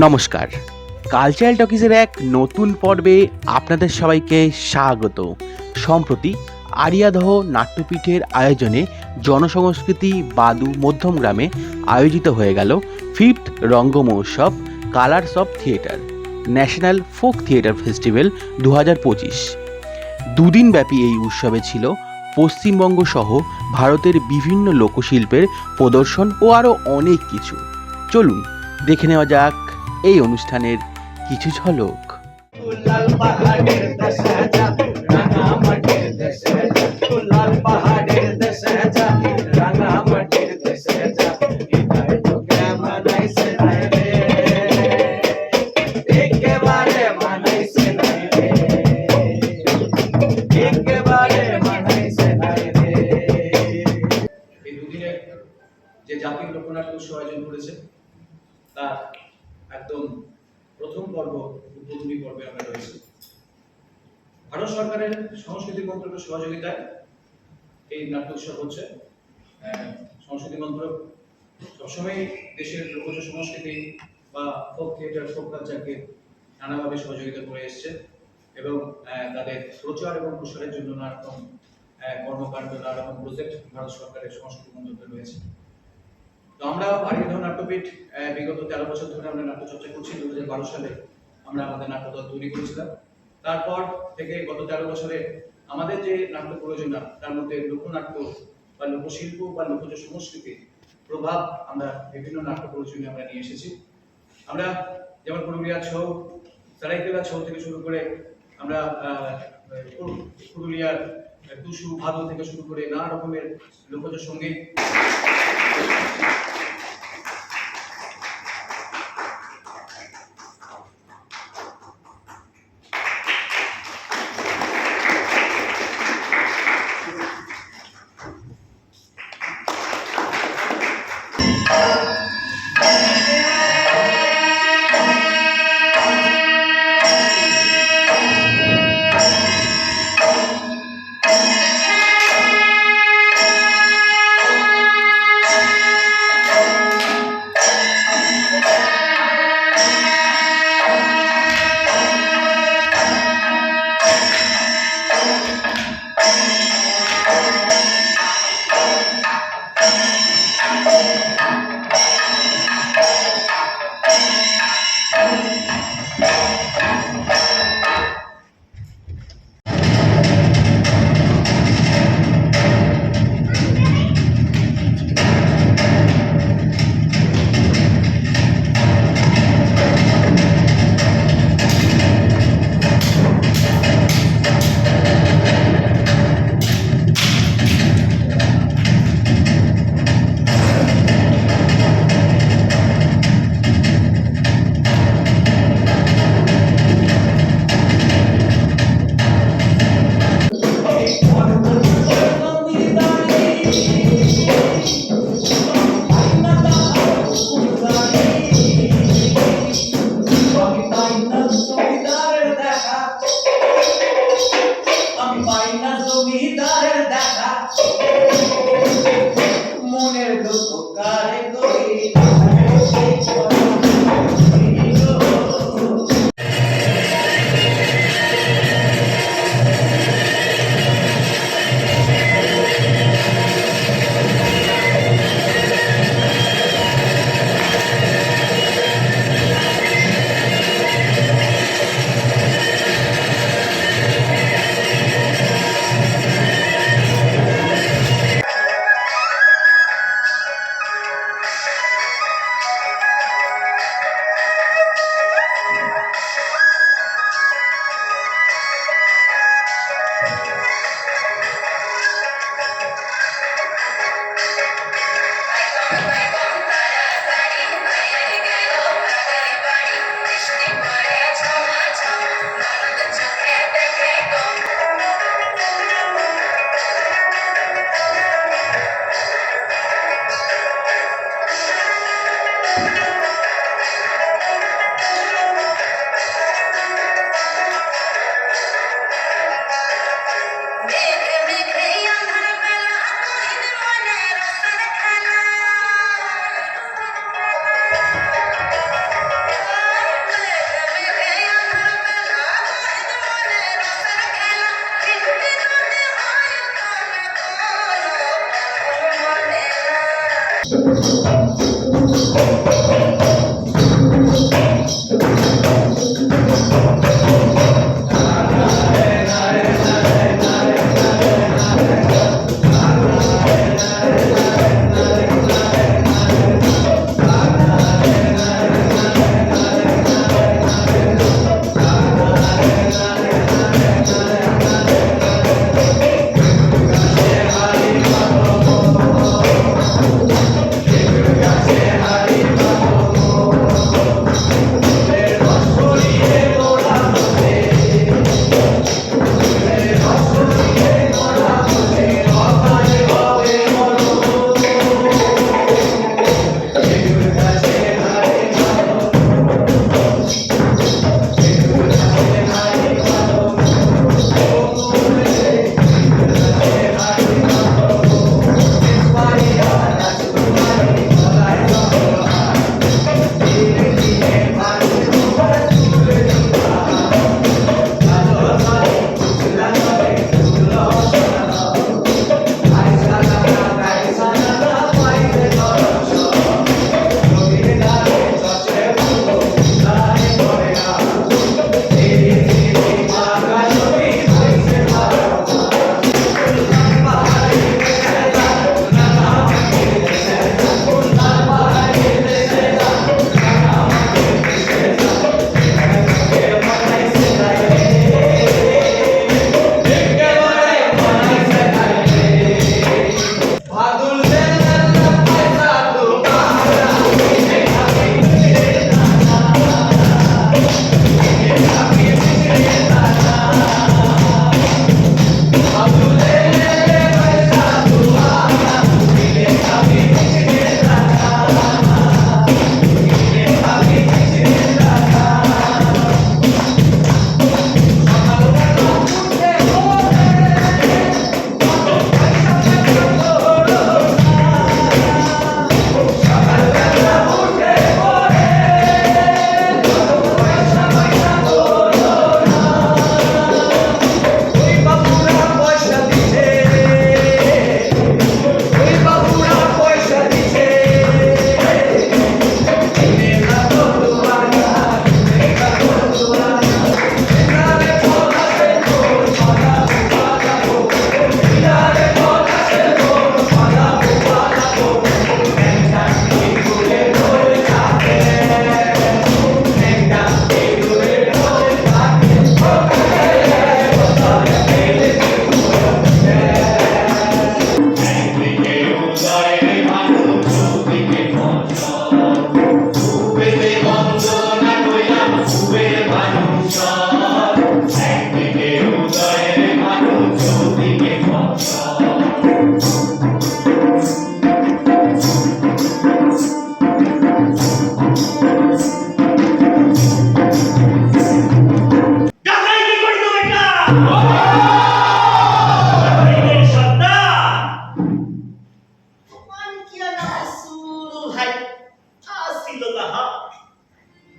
নমস্কার, কালচারাল টকিজের এক নতুন পর্বে আপনাদের সবাইকে স্বাগত। সম্প্রতি আরিয়াদহ নাট্যপীঠের আয়োজনে জনসংস্কৃতি বাদু মধ্যমগ্রামে আয়োজিত হয়ে গেল 5th Ranga Mahotsav colours of theatre national folk theatre festival 2025। দুদিনব্যাপী এই উৎসবে ছিল পশ্চিমবঙ্গ সহ ভারতের বিভিন্ন লোকশিল্পের প্রদর্শন ও আরও অনেক কিছু। চলুন দেখে নেওয়া যাক এই অনুষ্ঠানের কিছু ঝলক। যে জাতীয় লোকনাট্য উৎসব আয়োজন করেছে তার একদম প্রথম পর্ব উদ্বোধনী পর্বে আমরা রয়েছি। ভারত সরকারের সংস্কৃতি মন্ত্রকের সহযোগিতায় এই নাট্য উৎসব হচ্ছে। সংস্কৃতি মন্ত্রক সবসময় দেশের লোকজ সংস্কৃতি বা ফোক থিয়েটার ফোক কালচারকে নানাভাবে সহযোগিতা করে এসছে এবং তাদের প্রচার এবং প্রসারের জন্য নানা রকম কর্মকাণ্ড নানা রকম প্রজেক্ট ভারত সরকারের সংস্কৃতি মন্ত্রকে রয়েছে। তো আমরা আরিয়াদহ নাট্যপীঠ বিগত 13 বছর ধরে আমরা নাট্যচর্চা করছি। 2012 সালে আমরা আমাদের নাট্যদল তৈরি করেছিলাম। তারপর থেকে গত 13 বছরে আমাদের যে নাট্য প্রয়োজনা তার মধ্যে লোকনাট্য বা লোকশিল্প বা লোকজ সংস্কৃতির প্রভাব আমরা বিভিন্ন নাট্য প্রয়োজনে আমরা নিয়ে এসেছি। আমরা যেমন পুরুলিয়া ছৌ, সারাইকেলা ছৌ থেকে শুরু করে আমরা পুরুলিয়ার টুসু ভাদু থেকে শুরু করে নানা রকমের লোকজ সঙ্গীত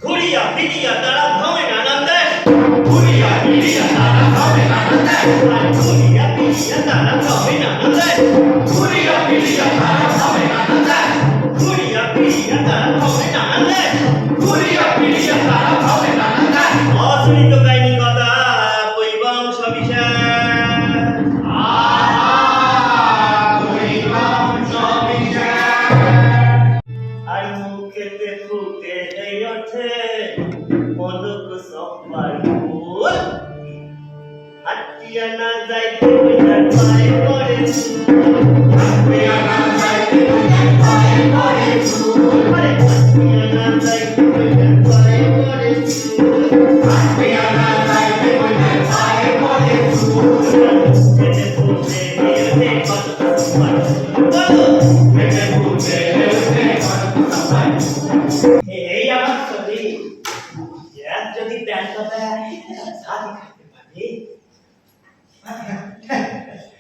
ঘুরিয়া ফিরিয়া তারা ভ্রমে নানান দেশ, ঘুরিয়া ফিরিয়া তারা ভ্রমে নানান দেশ, ঘুরিয়া ফিরিয়া তারা ভ্রমে নানান দেশ, ঘুরিয়া ফিরিয়া তারা ভ্রমে নানান দেশ, ঘুরিয়া ফিরিয়া তারা ভ্রমে নানান দেশ, ঘুরিয়া ফিরিয়া তারা ভ্রমে নানান দেশ। অশ্রিত কাহিনী কথা বৈবং সবিশেষ, বৈবং সবিশেষ। আর মুখেতে ফুটে এই ওঠে মনক সম্পার ফুল, হাতিয়া না যাইতে ওইটার পায়ে পড়ে চুল, হাতিয়া না যাইতে ওইটার পায়ে পড়ে চুল, আরে হাতিয়া না যাইতে ওইটার পায়ে পড়ে চুল, হাতিয়া না যাইতে ওইটার পায়ে পড়ে চুল। মুখেতে ফুটে এই ওঠে মনক সম্পার ফুল, বলো মুখেতে ফুটে এই ওঠে মনক সম্পার ফুল। এই আমার ছবি যদি প্যান্ট কথা সাথে খাইতে পারি,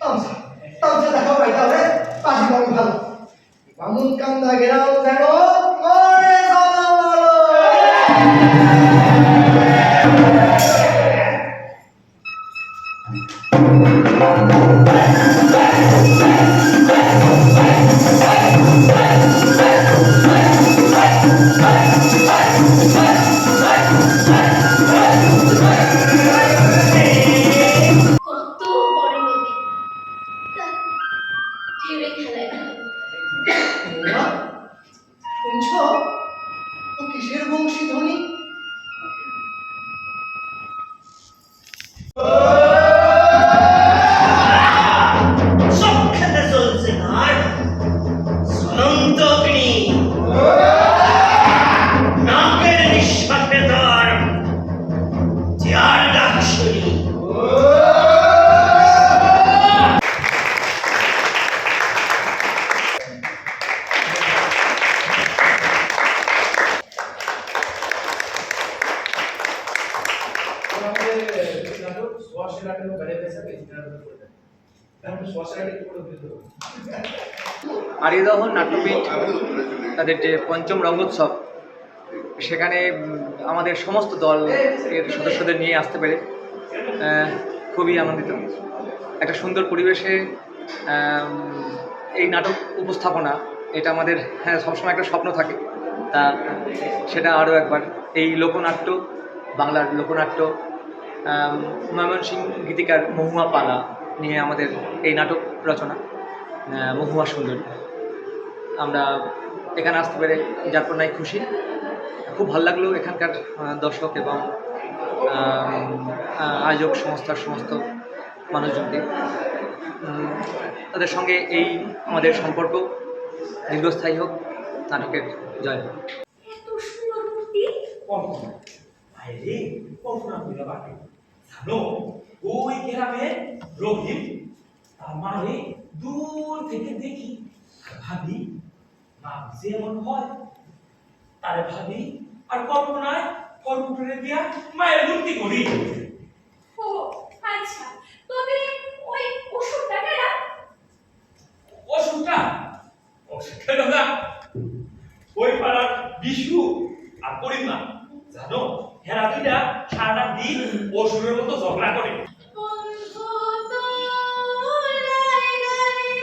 তামসা দেখো বাইটা রে পাশি বাবু ভালো বামুন কান্দা গেরাও দেখো মরে জানা বলো ঢেউয়ে খেলায় খেলায়। বৌমা, শুনছো? ও কিসের বংশী ধ্বনি? সব খেতে চলছে তার জ্বলন্ত অগ্নি, নাকের নিঃশ্বাসে তার যার ডাক শুনি। আরিয়াদহ নাট্যপীঠ তাদের যে পঞ্চম রঙ্গোৎসব, সেখানে আমাদের সমস্ত দল এর সদস্যদের নিয়ে আসতে পেরে খুবই আনন্দিত। একটা সুন্দর পরিবেশে এই নাটক উপস্থাপনা, এটা আমাদের সবসময় একটা স্বপ্ন থাকে, তা সেটা আরও একবার এই লোকনাট্য, বাংলার লোকনাট্য, ময়মনসিংহ গীতিকার মহুয়া পালা নিয়ে আমাদের এই নাটক রচনা মহুয়া সুন্দরী। আমরা এখানে আসতে পেরে যারপরনাই খুশি। খুব ভালো লাগলো এখানকার দর্শক এবং আয়োজক সংস্থার সমস্ত মানুষজনকে। তাদের সঙ্গে এই আমাদের সম্পর্ক দীর্ঘস্থায়ী হোক, নাটকের জয় হোক। এত সুন্দর মূর্তি। কল্পনা আরে কল্পনা কইরা বাকি জানো ওই গ্রামে রহিম তার মারে দূর থেকে দেখি আর ভাবি মা যেমন হয় তারে ভাবি আর কল্পনায় কম্পিউটারে দিয়া মায়ের মূর্তি করি। ও আচ্ছা, তবে ওই ওষুধটা কেনা? ওষুধটা ওষুধটা না ওই পাড়ার বিশু আর পরিমা জানো হেরা দুইটা সারাটা দিন ওষুধের মতো ঝগড়া করে। বন্ধু তোলাই গানে।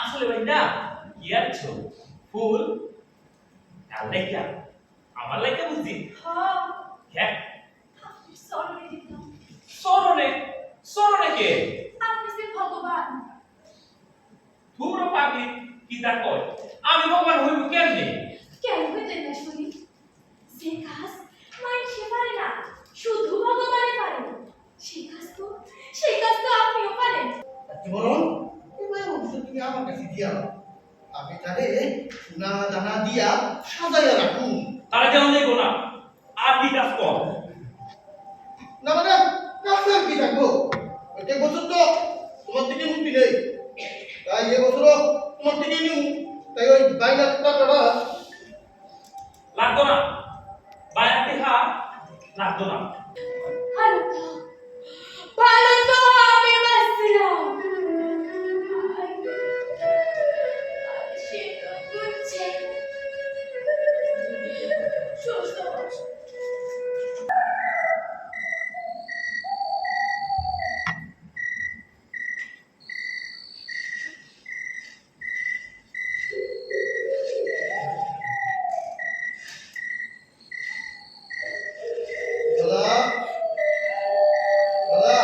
আসলে ভাই না কি আছো ফুল আর লাইকা আমার লাইকা বুঝি হ্যাঁ, হ্যাঁ আপনি স্মরণে দিতাম। সরনে সরনে কে আপনি যে ভগবান। পুরো পাগলি কি তা কয় আমি ভগবান হইব কেমনে? কেন হইতেন না শুনি? যে কাজ মানুষে পারে না, শুধু ভগবানে পারে, সেই কাজ তো আপনিও পারেন। বলুন, এবার অবশ্য তুমি আমার কাছে দিয়া দাও। আমি তারে সোনা দানা দিয়া সাজাইয়া রাখুন। তারা যেমন দেখো না আর কি কাজ কর না মানে কাছে কি থাকবো? প্রত্যেক বছর তো তোমার থেকে মুক্তি নেই, তাই এবছরও তোমার থেকে নিউ। তাই ওই 22 লাখ টাকাটা লাগতো না বায়ার দেখা লাগতো না। ভালো তো, ভালো তো আমি বাঁচছিলাম। সে তো বুঝছে। সুস্থ মানুষ। দাদা দাদা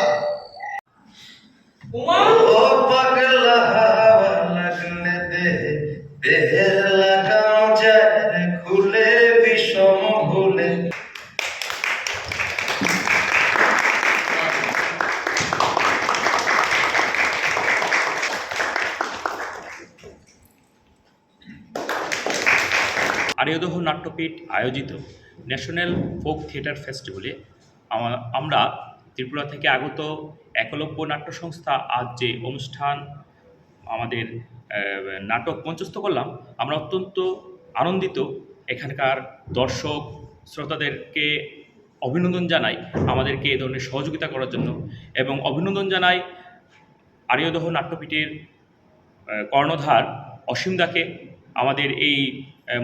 উমা ओ पगला हवा लगने दे देहर लगाओ जाए खुले विषम भूले। আরিয়াদহ নাট্যপীঠ আয়োজিত ন্যাশনাল ফোক থিয়েটার ফেস্টিভ্যালে আমরা ত্রিপুরা থেকে আগত একলব্য নাট্য সংস্থা আজ যে অনুষ্ঠান আমাদের নাটক মঞ্চস্থ করলাম, আমরা অত্যন্ত আনন্দিত। এখানকার দর্শক শ্রোতাদেরকে অভিনন্দন জানাই আমাদেরকে এ ধরনের সহযোগিতা করার জন্য, এবং অভিনন্দন জানাই আরিয়াদহ নাট্যপীঠের কর্ণধার অসীমদাকে আমাদের এই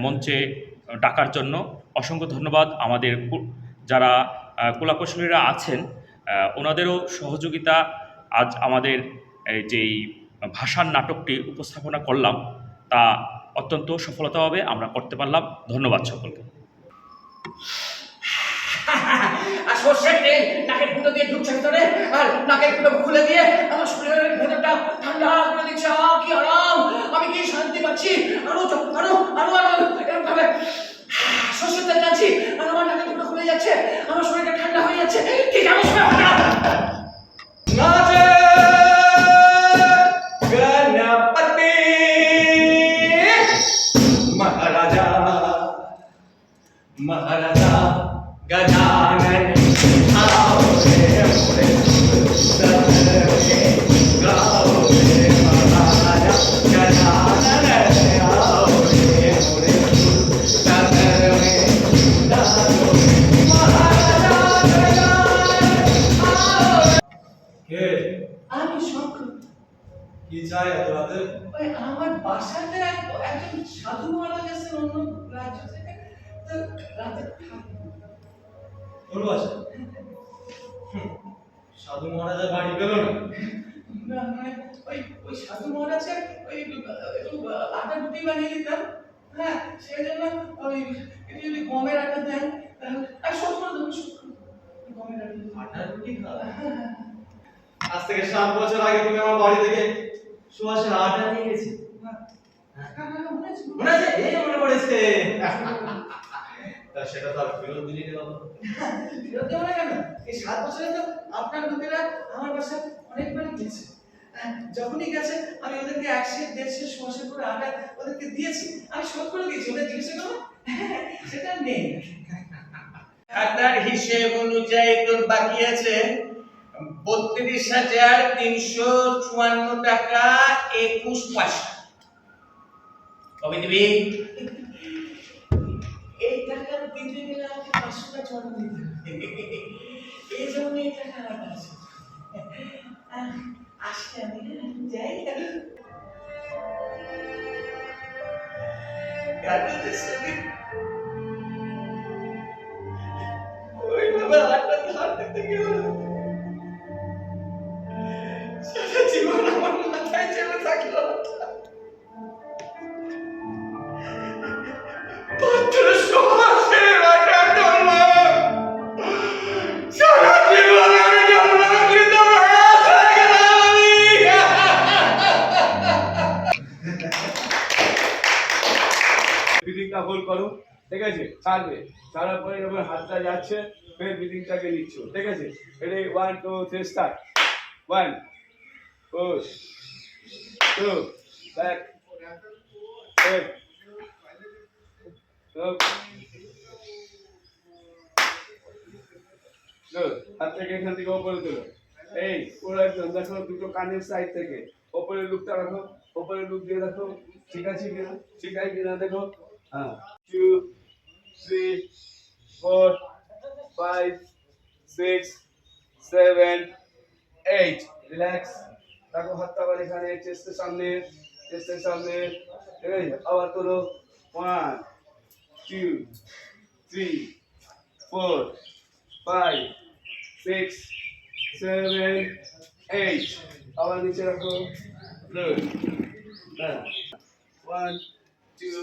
মঞ্চে ডাকার জন্য অসংখ্য ধন্যবাদ। আমাদের যারা কলাকুশলীরা আছেন ওনাদেরও সহযোগিতা আজ আমাদের যেই ভাষার নাটকটি উপস্থাপনা করলাম তা অত্যন্ত সফলতাভাবে আমরা করতে পারলাম। ধন্যবাদ সকলকে। আর সর্ষের তেল নাকের ফুটো দিয়ে ঢুকছে ভিতরে, আর নাকের ফুটো খুলে দিয়ে আমার শরীরের ভেতরটা শখ। কি চাই এত রাতে? ওই আমার বাসাতে একজন সাধু মহারাজ আছেন অন্য রাজ্য থেকে, তো রাতে থাকবো। তোর বাসা? সাধু মহারাজা বাড়ি পেল না? না, মানে ওই সাধু মহারাজকে ওই একটু আটা রুটি বানিয়ে দিতাম, হ্যাঁ সেই জন্য ওই একটু যদি গমের আটা দেন তাহলে আর শোধ করে দেবো, শোধ করে দেবো। গমের আটা দেবো। আটার রুটি খাওয়া? আজ থেকে 7 বছর আগে তুমি আমার বাড়ি থেকে সুহাসের আটা নিয়ে গেছি। মনে আছে? মনে আছে? এই মনে পড়েছে। তা সেটা তো আর ফেরত দিলি না বাবা। ফেরত দেবো না কেন? এই 7 বছরে তো আপনার লোকেরা আমার বাসায় অনেকবারই গেছে। যখনই গেছে আমি ওদেরকে 1 সের 1.5 সের সমস্যা করে আটা ওদেরকে দিয়েছি, আমি শোধ করে দিয়েছি। ওদের জিজ্ঞাসা করো সেটা নেই। খাতার হিসেব অনুযায়ী তোর বাকি আছে 32,354 টাকা 21 পয়সা। কবে দিবি? এই টাকা দিতে গেলে আমাকে 500 টাকা জমা দিতে হবে। এই জন্য এই টাকা আমার আছে। আসলে আমি যাই গাড়িতে শুনি ওইভাবে আটটা ধার দিতে গেলে সারা জীবন আমার মাথায় চেপে থাকলো। পত্র সুহাসের আটা ধরলাম, সারা জীবন আমি জন্মকৃত হয়ে গেলাম আমি। ব্রিদিংটা হোল্ড করো, ঠিক আছে? ছাড়বে, ছাড়ার পরে যখন হাতটা যাচ্ছে ফের ব্রিদিংটাকে নিচ্ছ, ঠিক আছে? Ready 1 2 3 start. 1 push 2 back 8 up good। হাত থেকে এখান থেকে উপরে তোলো, এই পুরো একদম দেখো দুটো কানের সাইড থেকে উপরে লুকটা রাখো, উপরে লুক দিয়ে রাখো, ঠিক আছে কিনা, ঠিক আছে কিনা দেখো। হ্যাঁ 2 3 4 5 6 7 8 রিল্যাক্স রাখো, হাতটা আবার এখানে চেস্টের সামনে, চেস্টের সামনে, ঠিক আছে? আবার তোলো 1 2 3 4 5 6 7 8 আবার নিচে রাখো, গুড। হ্যাঁ 1 2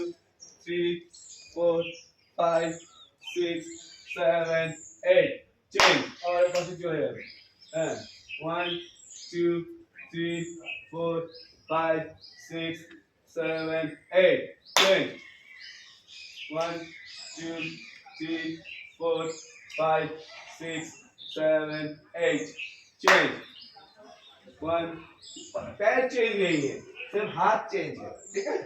3 4 5 6 7 8 চেঞ্জ, আবার পাশে চলে যাবে। হ্যাঁ 1 2 3 4 5 6 7 8 চেঞ্জ 1 2 3 4 5 6 7 8 चेंज 1 पैर चेंज नहीं है, सिर्फ हाथ चेंज है, ठीक है?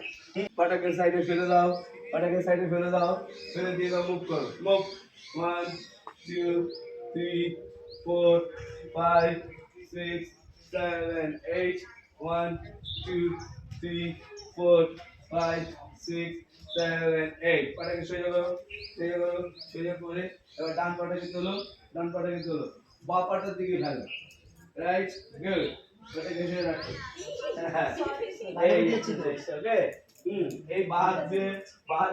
पटाखे साइड में फेरे दाओ, पटाखे साइड में फेरे दाओ, फिर दिएगा मूव करो, मूव 1 2 3 4 5 6 7 8 1 2 3 4 5 6 7 8 पटाखे सोजा करो, सोजा করে এবার ডান পাটাকে তোলো, ডান পাটাকে তোলো, বাঁ পাটার দিকে ফেলো, রাইট গুড, পটাকে ঘষে রাখো। এই ওকে এই বাঁ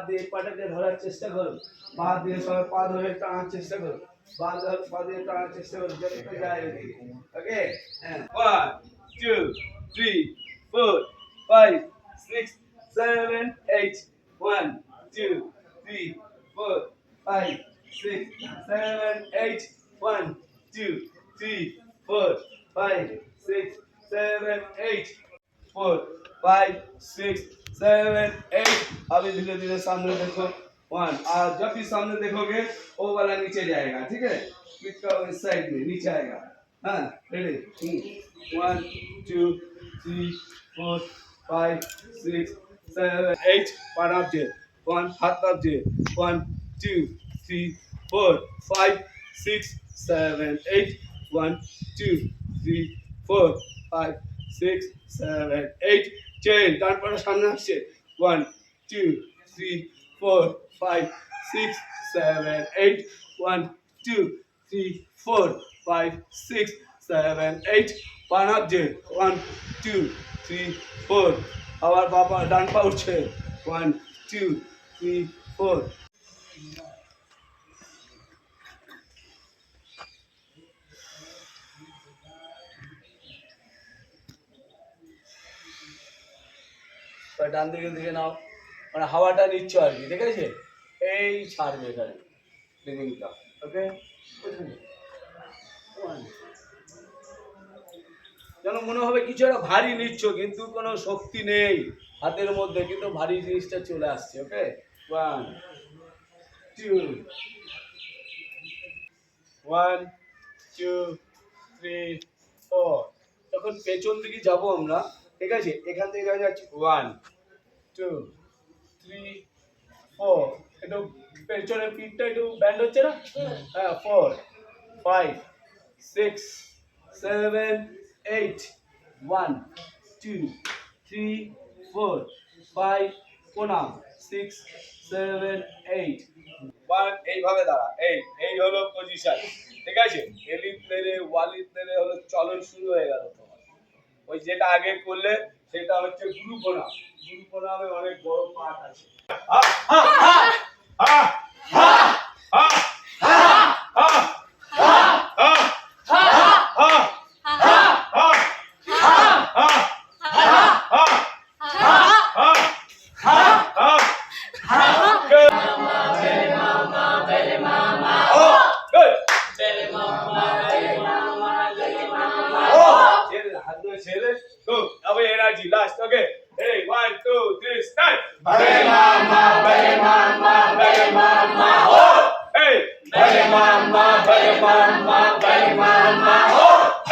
দিয়ে পাটাকে ধরার চেষ্টা করো, বাঁ দিয়ে সবাই পা ধরে টানার চেষ্টা করো, পা দিয়ে টানার চেষ্টা করো যতটা যায় ওদিকে, ওকে? হ্যাঁ 1 2 3 4 5 6 7 8 1 2 3 4 5 6 7 8 1 2 3 4 5 6 7 8 4 5 6 7 8 अभी धीरे धीरे सामने देखो 1 और जब भी सामने देखोगे वो वाला नीचे जाएगा, ठीक है? पिक का इस साइड में नीचे आएगा। हाँ ready 1 2 3 4 5 6 7 8 one up there, one हाथ up there, 1 2 3 4 5 6 7 8 1 2 3 4 5 6 7 8 চেঞ্জ, ডান পাটা সামনে আসছে 1 2 3 4 5 6 7 8 1 2 3 4 5 6 7 8 পান আপছে 1 2 3 4 আবার বাবা ডান পা উঠছে 1 2 3 4 ডান দিকে দিকে নাও মানে হাওয়াটা নিচ্ছ আর কি ঠিক আছে এই ছাড়বে এখানে ব্রিদিংটা ওকে যেন মনে হবে কিছু একটা ভারী নিচ্ছ কিন্তু কোনো শক্তি নেই হাতের মধ্যে কিন্তু ভারী জিনিসটা চলে আসছে ওকে 1 2 1 2 3 4 তখন পেছন দিকে যাব আমরা ঠিক আছে এখান থেকে যাচ্ছি 1 2 3 4 একটু পেছনের পিঠটা একটু ব্যান্ড হচ্ছে না হ্যাঁ 4 5 6 7 8 1 2 3 4 5 প্রণাম 6 7 8 1 এইভাবে দাঁড়া এই হলো পজিশন ঠিক আছে এলিট প্লেয়ারে ওয়ালিদ প্লেয়ারে হলো চলন শুরু হয়ে গেল তোমার ওই যেটা আগে করলে সেটা হচ্ছে গুরু প্রণামে অনেক বড় পাঠ আছে energy last okay hey 1 2 3 start bale mama ho hey bale mama ho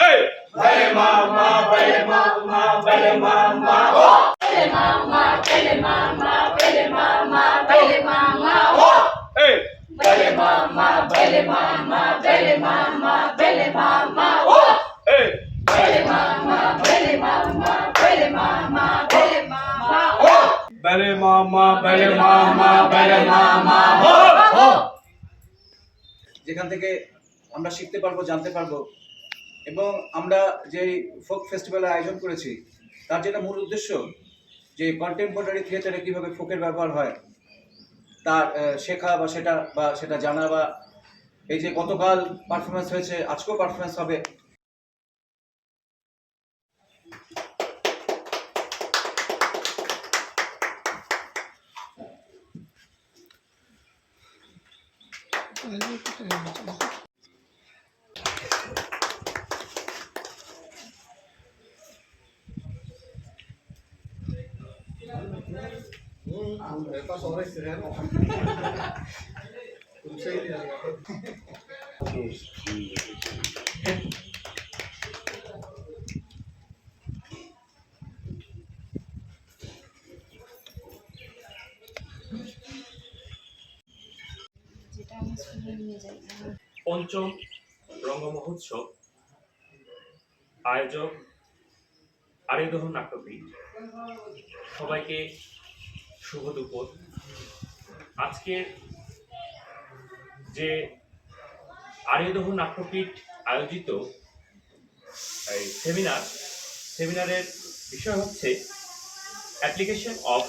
hey bale mama ho bele mama bele mama ho hey bele mama ho hey bele mama bale mama ho যেখান থেকে আমরা শিখতে পারবো জানতে পারবো এবং আমরা যে ফোক ফেস্টিভ্যালের আয়োজন করেছি তার যেটা মূল উদ্দেশ্য যে কন্টেম্পোরারি থিয়েটারে কীভাবে ফোকের ব্যবহার হয় তার শেখা বা সেটা জানা বা এই যে গতকাল পারফরমেন্স হয়েছে আজকেও পারফরমেন্স হবে পঞ্চম রঙ্গ মহোৎসব আয়োজক আরিয়াদহ নাট্যপীঠ সবাইকে শুভ দুপুর। আজকের যে আরিয়াদহ নাট্যপীঠ আয়োজিত এই সেমিনারের বিষয় হচ্ছে application of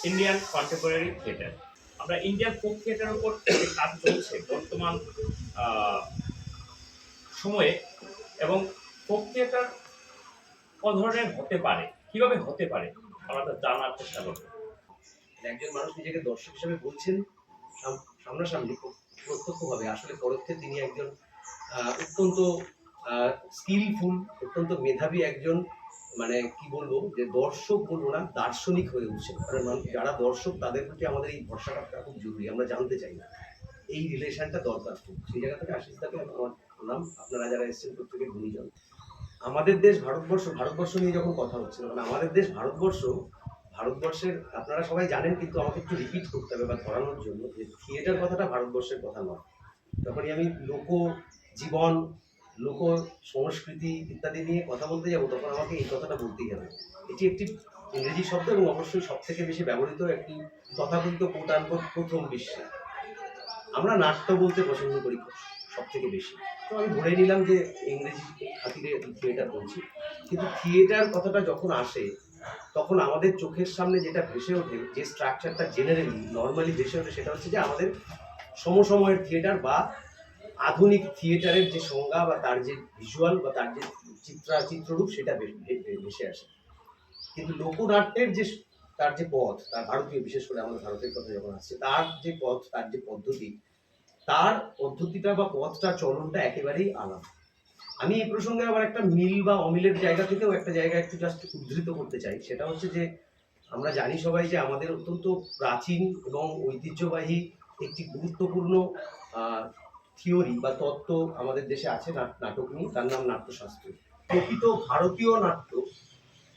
Indian contemporary theatre. আমরা ইন্ডিয়ান ফোক থিয়েটারের উপর কাজ চলছে বর্তমান সময়ে এবং ফোক থিয়েটার কত ধরনের হতে পারে, কিভাবে হতে পারে আমরা জানার চেষ্টা করব। একজন মানুষ নিজেকে দর্শক হিসেবে বলছেন সামনাসামনি প্রত্যক্ষভাবে, আসলে পরোক্ষে তিনি একজন অত্যন্ত স্কিলফুল, অত্যন্ত মেধাবী একজন, মানে কি বলবো যে দর্শক বলবো না, দার্শনিক হয়ে উঠছেন। কারণ যারা দর্শক তাদের প্রতি আমাদের এই ভরসাটা খুব জরুরি, আমরা জানতে চাই না, এই রিলেশনটা দরকার খুব। সেই জায়গা থেকে আশিস দাকে আমার নাম, আপনারা যারা এসেছেন প্রত্যেকে গুণীজন। আমাদের দেশ ভারতবর্ষ নিয়ে যখন কথা হচ্ছে, মানে আমাদের দেশ ভারতবর্ষের আপনারা সবাই জানেন, কিন্তু আমাকে একটু রিপিট করতে হবে বা ধরানোর জন্য যে থিয়েটার কথাটা ভারতবর্ষের কথা নয়। তখনই আমি লোক জীবন, লোক সংস্কৃতি ইত্যাদি নিয়ে কথা বলতে যাবো, তখন আমাকে এই কথাটা বলতেই হবে। এটি একটি ইংরেজি শব্দ এবং অবশ্যই সব থেকে বেশি ব্যবহৃত একটি তথাকথিত প্রথম বিশ্বে। আমরা নাট্য বলতে পছন্দ করি সব থেকে বেশি, তো আমি ধরে নিলাম যে ইংরেজি খাতিরে থিয়েটার বলছি, কিন্তু থিয়েটার কথাটা যখন আসে তখন আমাদের চোখের সামনে যেটা ভেসে ওঠে, যে স্ট্রাকচারটা জেনারেলি নর্মালি ভেসে ওঠে, সেটা হচ্ছে যে আমাদের সমসময়ের থিয়েটার বা আধুনিক থিয়েটারের যে সংজ্ঞা বা তার যে ভিজুয়াল বা তার যে চিত্ররূপ সেটা ভেসে আসে। কিন্তু লোকনাট্যের যে তার যে পথ, তার ভারতীয়, বিশেষ করে আমাদের ভারতের কথা যখন আসছে, তার যে পথ, তার যে পদ্ধতি, তার পদ্ধতিটা বা পথটা, চলনটা একেবারেই আলাদা। আমি এই প্রসঙ্গে আবার একটা মিল বা অমিলের জায়গা থেকেও একটা জায়গা একটু জাস্ট উদ্ধৃত করতে চাই। সেটা হচ্ছে যে আমরা জানি সবাই যে আমাদের অত্যন্ত প্রাচীন এবং ঐতিহ্যবাহী একটি গুরুত্বপূর্ণ থিওরি বা তত্ত্ব আমাদের দেশে আছে নাটক নিয়ে, তার নাম নাট্যশাস্ত্র। প্রকৃত ভারতীয় নাট্য,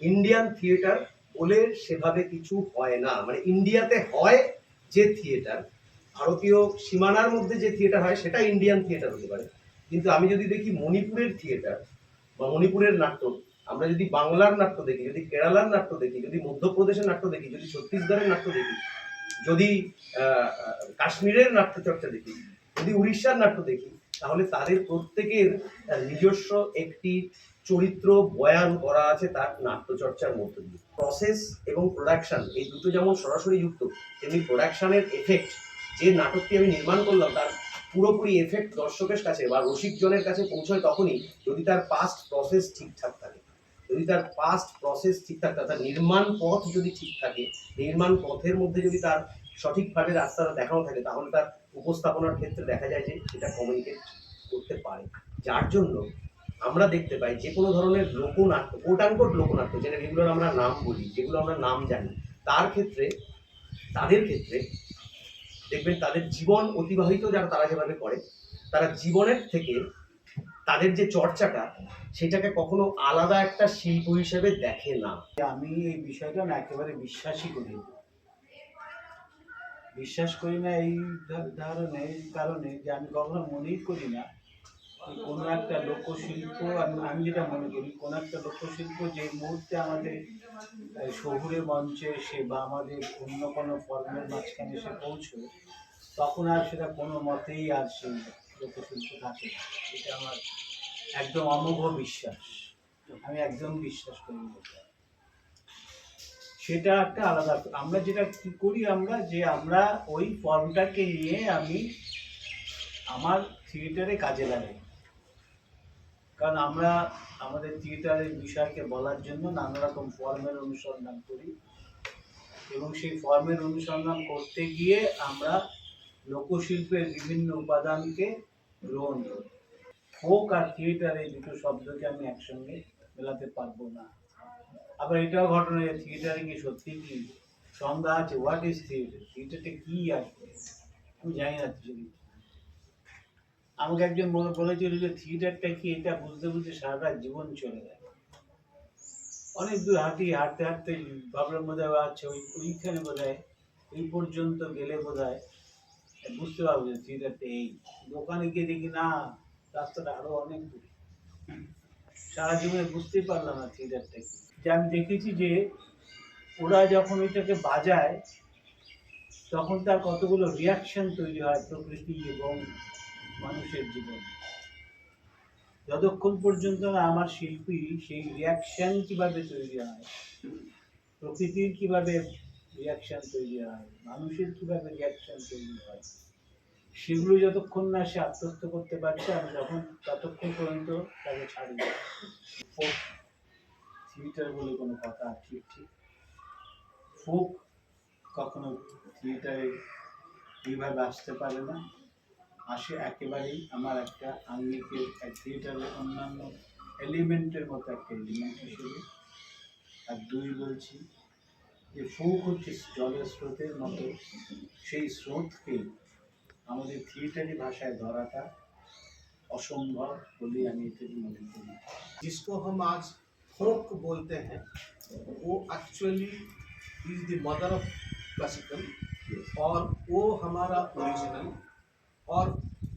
ইন্ডিয়ান থিয়েটার বলে সেভাবে কিছু হয় না। মানে ইন্ডিয়াতে হয় যে থিয়েটার, ভারতীয় সীমানার মধ্যে যে থিয়েটার হয় সেটা ইন্ডিয়ান থিয়েটার হতে পারে। কিন্তু আমি যদি দেখি মণিপুরের থিয়েটার বা মণিপুরের নাট্য, আমরা যদি বাংলার নাট্য দেখি, যদি কেরালার নাট্য দেখি, যদি মধ্যপ্রদেশের নাট্য দেখি, যদি ছত্তিশগড়ের নাট্য দেখি, যদি কাশ্মীরের নাট্যচর্চা দেখি, যদি উড়িষ্যার নাট্য দেখি, তাহলে তাদের প্রত্যেকের নিজস্ব একটি চরিত্র বয়ান করা আছে তার নাট্যচর্চার মধ্য দিয়ে। প্রসেস এবং প্রোডাকশন এই দুটো যেমন সরাসরি যুক্ত, তেমনি প্রোডাকশনের এফেক্ট, যে নাটকটি আমি নির্মাণ করলাম তার পুরোপুরি এফেক্ট দর্শকের কাছে বা রসিকজনের কাছে পৌঁছয় তখনই যদি তার পাস্ট প্রসেস ঠিকঠাক থাকে। যদি তার পাস্ট প্রসেস ঠিকঠাক থাকে, তার নির্মাণ পথ যদি ঠিক থাকে, নির্মাণ পথের মধ্যে যদি তার সঠিকভাবে রাস্তাটা দেখানো থাকে, তাহলে তার উপস্থাপনার ক্ষেত্রে দেখা যায় যে সেটা কমিউনিকেট করতে পারে। যার জন্য আমরা দেখতে পাই যে কোনো ধরনের লোকনাট্য, কোটানকোট লোকনাট্য, যেটা যেগুলোর আমরা নাম বলি, যেগুলো আমরা নাম জানি, তার ক্ষেত্রে, তাদের ক্ষেত্রে দেখবেন তাদের জীবন অতিবাহিত যারা তারা যেভাবে করে, তারা জীবনের থেকে তাদের যে চর্চাটা, সেটাকে কখনো আলাদা একটা শিল্প হিসেবে দেখে না। আমি এই বিষয়টা না একেবারে বিশ্বাসই করি না। বিশ্বাস করি না এই কারণে যে আমি কখনো মনেই করি না কোনো একটা লোকশিল্প, আমি যেটা মনে করি কোনো একটা লোকশিল্প যে মুহূর্তে আমাদের শহুরে মঞ্চে এসে বা আমাদের অন্য কোনো ফর্মের মাঝখানে এসে পৌঁছয়, তখন আর সেটা কোনো মতেই আর সেই লোকশিল্প থাকে না। এটা আমার একদম অমোঘ বিশ্বাস, আমি একদম বিশ্বাস করি না। সেটা একটা আলাদা। আমরা যেটা কি করি, আমরা ওই ফর্মটাকে নিয়ে আমি আমার থিয়েটারে কাজে লাগাই। কারণ আমরা আমাদের থিয়েটারের বিষয়কে বলার জন্য নানা রকম ফর্মের অনুসন্ধান করি, এবং সেই ফর্মের অনুসন্ধান করতে গিয়ে আমরা লোকশিল্পের বিভিন্ন উপাদানকে গ্রহণ করি। ফোক আর থিয়েটার এই দুটো শব্দকে আমি একসঙ্গে মেলাতে পারবো না। আবার এটাও ঘটনা যে থিয়েটারে কি সত্যি কি সংজ্ঞা আছে, হোয়াট ইজ থিয়েটার, থিয়েটারটা কি আসবে আমি জানি না। আমাকে একজন বলেছিল যে থিয়েটারটা কি, এটা বুঝতে বুঝতে সারাটা জীবন চলে যায়। অনেক দূর হাঁটতে হাঁটতে ভাবলাম বোধ হয় আচ্ছা ওইখানে বোধ হয় এই পর্যন্ত গেলে বোধ হয় বুঝতে পারবো যে থিয়েটারটা এই। দোকানে গিয়ে দেখি না, রাস্তাটা আরো অনেক দূর। সারা জীবনে বুঝতেই পারলাম না থিয়েটারটা কি। যে আমি দেখেছি যে ওরা যখন ওইটাকে বাজায় তখন তার কতগুলো রিয়াকশন তৈরি হয় প্রকৃতি এবং মানুষের জীবনে। যতক্ষণ পর্যন্ত না আমার শিল্পী সেই রিয়াকশন কিভাবে তৈরি হয়, প্রকৃতির কিভাবে রিয়াকশন তৈরি হয়, মানুষের কিভাবে রিয়াকশন তৈরি হয়, সেগুলো যতক্ষণ না সে আত্মস্থ করতে পারছে আমি ততক্ষণ পর্যন্ত তাকে ছাড়ি না। ফোক থিয়েটার বলে কোনো কথা ঠিক ফোক কখনো থিয়েটারে এইভাবে আসতে পারে না। আসে একেবারেই আমার একটা আঙ্গিকের, থিয়েটারের অন্যান্য এলিমেন্টের মতো একটা এলিমেন্ট হিসেবে। আর দুই বলছি যে ফোক হচ্ছে জলের স্রোতের মতো, সেই স্রোতকে আমাদের থিয়েটারি ভাষায় ধরাটা असंभव बोले আমি এটা মনে করি। जिसको हम आज फोक बोलते हैं वो actually is the mother of classical, और वो हमारा ओरिजिनल। और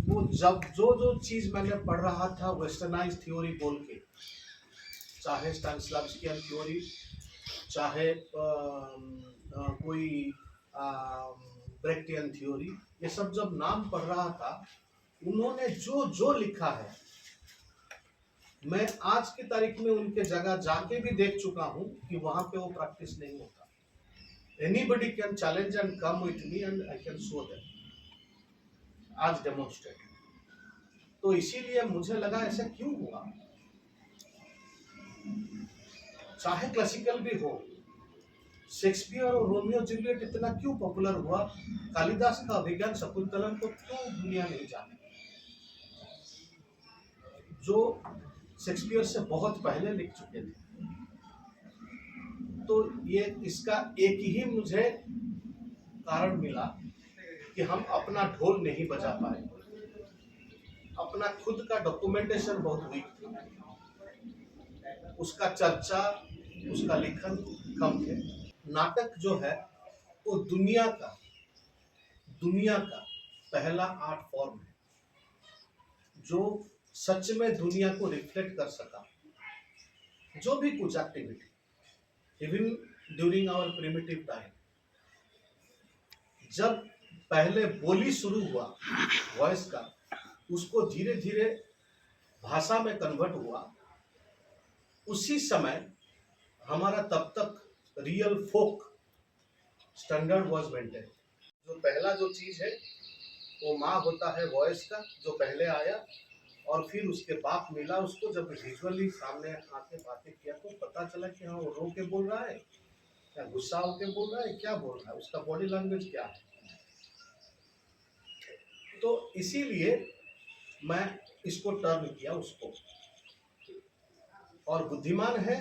वो जब जो चीज़ मैंने पढ़ रहा था वेस्टर्नाइज थ्योरी बोल के, चाहे स्टैनिस्लावस्कियन थ्योरी, चाहे कोई ब्रेक्टियन थ्योरी, ये सब जब नाम पढ़ रहा था, उन्होंने जो लिखा है मैं आज की तारीख में उनके जगह जाके भी देख चुका हूं कि वहां पे वो प्रैक्टिस नहीं होता. Anybody can challenge and come with me and I can show them. आज डेमोन्स्ट्रेट. तो इसीलिए मुझे लगा ऐसा क्यों हुआ. चाहे क्लासिकल भी हो, शेक्सपियर और रोमियो जूलियट इतना क्यों पॉपुलर हुआ, कालिदास का अभिज्ञान शकुंतलम को क्यों दुनिया नहीं जाने, जो शेक्सपियर से बहुत पहले लिख चुके थे. तो ये इसका एक ही मुझे कारण मिला कि हम अपना ढोल नहीं बजा पाए. अपना खुद का डॉक्यूमेंटेशन बहुत वीक था, उसका चर्चा, उसका लिखन कम थे. नाटक जो है वो दुनिया का पहला आर्ट फॉर्म है जो सच में दुनिया को रिफ्लेक्ट कर सका. जो भी कुछ activity, even during our primitive time, जब पहले बोली शुरू हुआ वॉइस का, उसको धीरे धीरे भाषा में कन्वर्ट हुआ, उसी समय हमारा तब तक real folk standard was maintain. जो पहला जो चीज है वो माँ होता है वॉइस का, जो पहले आया, और फिर उसके बाप मिला उसको. जब विजुअली सामने आके बातें किया तो पता चला कि हाँ वो रो के बोल रहा है, क्या गुस्सा होके बोल रहा है, क्या बोल रहा है, उसका बॉडी लैंग्वेज क्या है. तो इसीलिए मैं इसको टर्न किया उसको. और बुद्धिमान है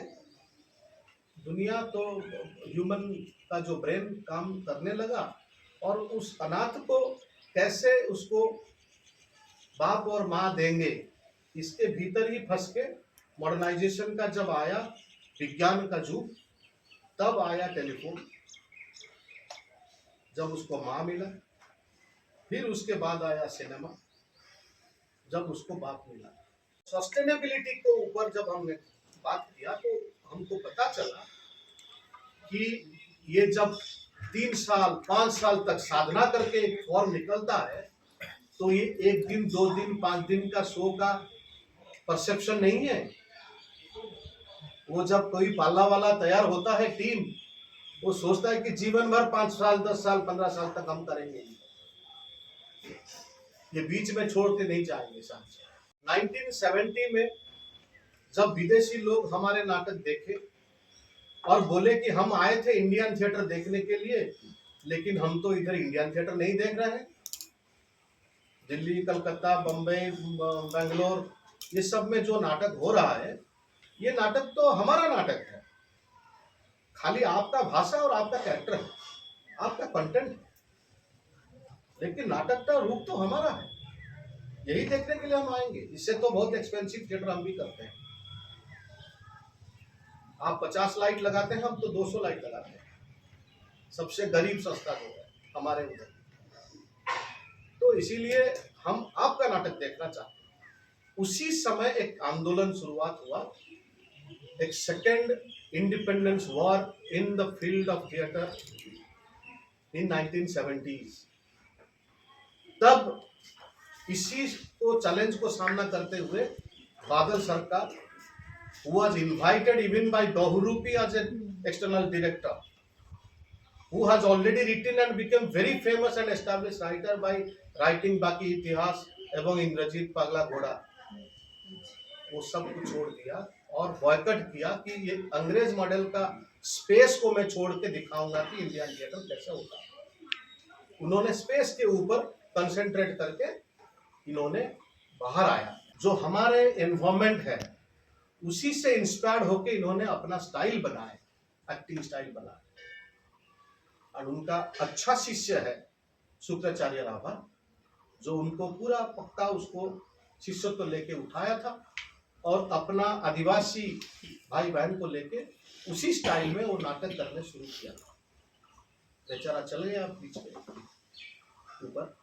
दुनिया तो ह्यूमन का जो ब्रेन काम करने लगा, और उस अनाथ को कैसे उसको बाप और माँ देंगे, इसके भीतर ही फंस के मॉडर्नाइजेशन का जब आया, विज्ञान का युग, तब आया टेलीफोन, जब उसको माँ मिला. फिर उसके बाद आया सिनेमा, जब उसको बाप मिला. सस्टेनेबिलिटी के ऊपर जब हमने बात किया तो हमको पता चला कि ये जब 3 साल 5 साल तक साधना करके एक फॉर्म निकलता है, तो ये 1 दिन 2 दिन 5 दिन का शो का परसेप्शन नहीं है. वो जब कोई पाला वाला तैयार होता है टीम, वो सोचता है कि जीवन भर 5 साल 10 साल 15 साल तक हम करेंगे, ये बीच में छोड़ के नहीं जाएंगे. साथ 1970 में जब विदेशी लोग हमारे नाटक देखे और बोले कि हम आए थे इंडियन थिएटर देखने के लिए, लेकिन हम तो इधर इंडियन थिएटर नहीं देख रहे हैं. दिल्ली, कलकत्ता, बम्बई, बेंगलोर, ये सब में जो नाटक हो रहा है, ये नाटक तो हमारा नाटक है. खाली आपका भाषा और आपका कैरेक्टर है, आपका कंटेंट है, लेकिन नाटक का रूप तो हमारा है. यही देखने के लिए हम आएंगे. इससे तो बहुत एक्सपेंसिव थिएटर हम भी करते हैं. आप 50 लाइट लगाते हैं, हम तो 200 लाइट लगाते हैं. सबसे गरीब संस्था जो है हमारे उधर. तो इसीलिए हम आपका नाटक देखना चाहते हैं. उसी समय एक आंदोलन शुरुआत हुआ, एक second independence war in the field of theatre in 1970s. तब इसी को चैलेंज को सामना करते हुए बादल सरकार was invited even by Dohurupi as an external director, who has already written and become very famous and established writer by writing बाकी इतिहास एवं इंद्रजीत पागला घोड़ा. वो सब कुछ छोड़ दिया और बॉयकट किया कि ये अंग्रेज मॉडल का स्पेस को मैं छोड़ के दिखाऊंगा कि इंडियन थिएटर कैसे होता है. उन्होंने स्पेस के ऊपर कंसेंट्रेट करके इन्होंने बाहर आया. जो हमारे एनवायरमेंट है उसी से इंस्पायर्ड होके इन्होंने अपना स्टाइल बनाए, एक्टिंग स्टाइल बनाए. और उनका अच्छा शिष्य है शुक्राचार्य राभा, जो उनको पूरा पक्का उसको शिष्यत्व लेके उठाया था और अपना आदिवासी भाई बहन को लेके उसी स्टाइल में वो नाटक करने शुरू किया था. बेचारा चले गया बीच में ऊपर,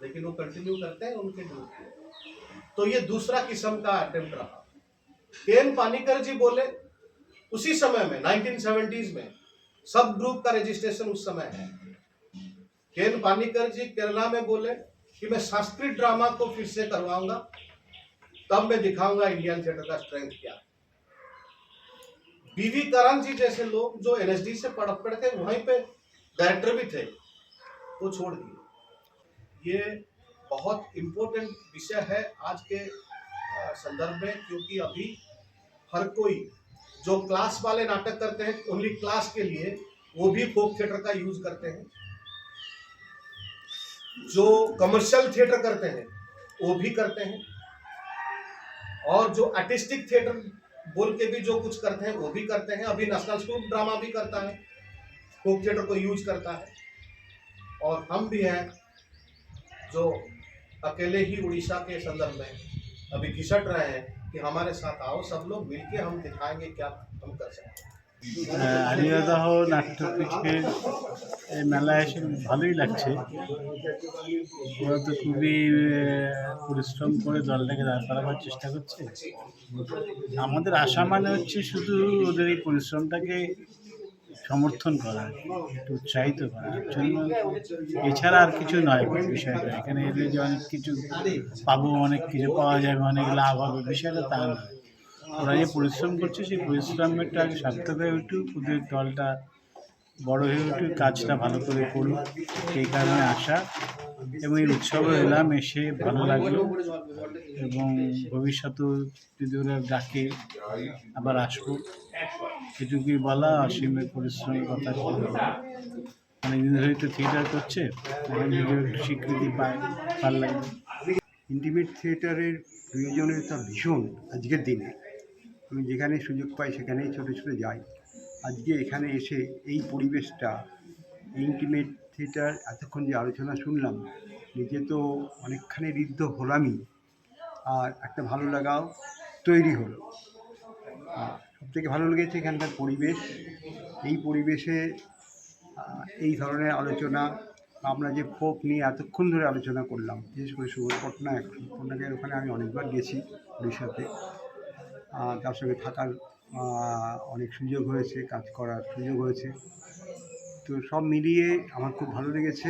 लेकिन वो कंटिन्यू करते हैं उनके ग्रुप को. तो ये दूसरा किस्म का अटेम्प्ट रहा. केन पानीकर जी बोले उसी समय में 1970s में, सब ग्रुप का रजिस्ट्रेशन उस समय है. केन पानीकर जी केरला में बोले कि मैं संस्कृत ड्रामा को फिर से करवाऊंगा, तब मैं दिखाऊंगा इंडियन थिएटर का स्ट्रेंथ क्या है। बीवी करण जी जैसे लोग जो एनएसडी से पढ़ के वहीं पे डायरेक्टर भी थे, वो छोड़ दिए। ये बहुत इम्पोर्टेंट विषय है आज के संदर्भ में, क्योंकि अभी हर कोई जो क्लास वाले नाटक करते हैं ओनली क्लास के लिए, वो भी फोक थिएटर का यूज करते हैं। जो कमर्शियल थिएटर करते हैं वो भी करते हैं, और जो आर्टिस्टिक थिएटर बोल के भी जो कुछ करते हैं वो भी करते हैं। अभी नेशनल स्कूल ड्रामा भी करता है, फोक थिएटर को यूज करता है। और हम भी हैं जो अकेले ही उड़ीसा के संदर्भ में अभी घिसट रहे हैं कि हमारे साथ आओ, सब लोग मिलके हम दिखाएंगे क्या हम कर सकते हैं। আলিয়াদহ নাট্যপীঠের এই মেলায় এসে ভালোই লাগছে। ওরা তো খুবই পরিশ্রম করে দলটাকে দাঁড় করাবার চেষ্টা করছে। আমাদের আশা মানে হচ্ছে শুধু ওদের এই পরিশ্রমটাকে সমর্থন করা, একটু উৎসাহিত করার জন্য, এছাড়া আর কিছু নয় বিষয়টা। এখানে এলে যে অনেক কিছু পাবো, অনেক কিছু পাওয়া যাবে, অনেক লাভ হবে, বিষয়টা তা নয়। ওরা যে পরিশ্রম করছে সেই পরিশ্রমটা সার্থক হয়ে উঠুক, ওদের দলটা বড় হয়ে উঠুক, কাজটা ভালো করে করুক, সেই কারণে আসা। এবং এই উৎসবে এলাম, এসে ভালো লাগলো। এবং ভবিষ্যতেও যদি ওরা ডাকে আবার আসবো, এটুকুই বলা। অসীমের পরিশ্রমের কথা অনেকদিন ধরেই তো থিয়েটার করছে, এখন যদি একটু স্বীকৃতি পায় ভালো লাগবে। ইন্টিমেট থিয়েটারের প্রয়োজনীয়তা ভীষণ আজকের দিনে। আমি যেখানে সুযোগ পাই সেখানেই ছোটো ছোটো যাই। আজকে এখানে এসে এই পরিবেশটা, ইন্টিমেট থিয়েটার এতক্ষণ যে আলোচনা শুনলাম, নিজে তো অনেকখানি ঋদ্ধ হলামই, আর একটা ভালো লাগাও তৈরি হলো। সবথেকে ভালো লেগেছে এখানকার পরিবেশ। এই পরিবেশে এই ধরনের আলোচনা, আমরা যে ফোক নিয়ে এতক্ষণ ধরে আলোচনা করলাম, বিশেষ করে সুবোধ পট্টনায়কের ওখানে আমি অনেকবার গেছি উড়িষ্যাতে, তার সঙ্গে থাকার অনেক সুযোগ হয়েছে, কাজ করার সুযোগ হয়েছে। তো সব মিলিয়ে আমার খুব ভালো লেগেছে।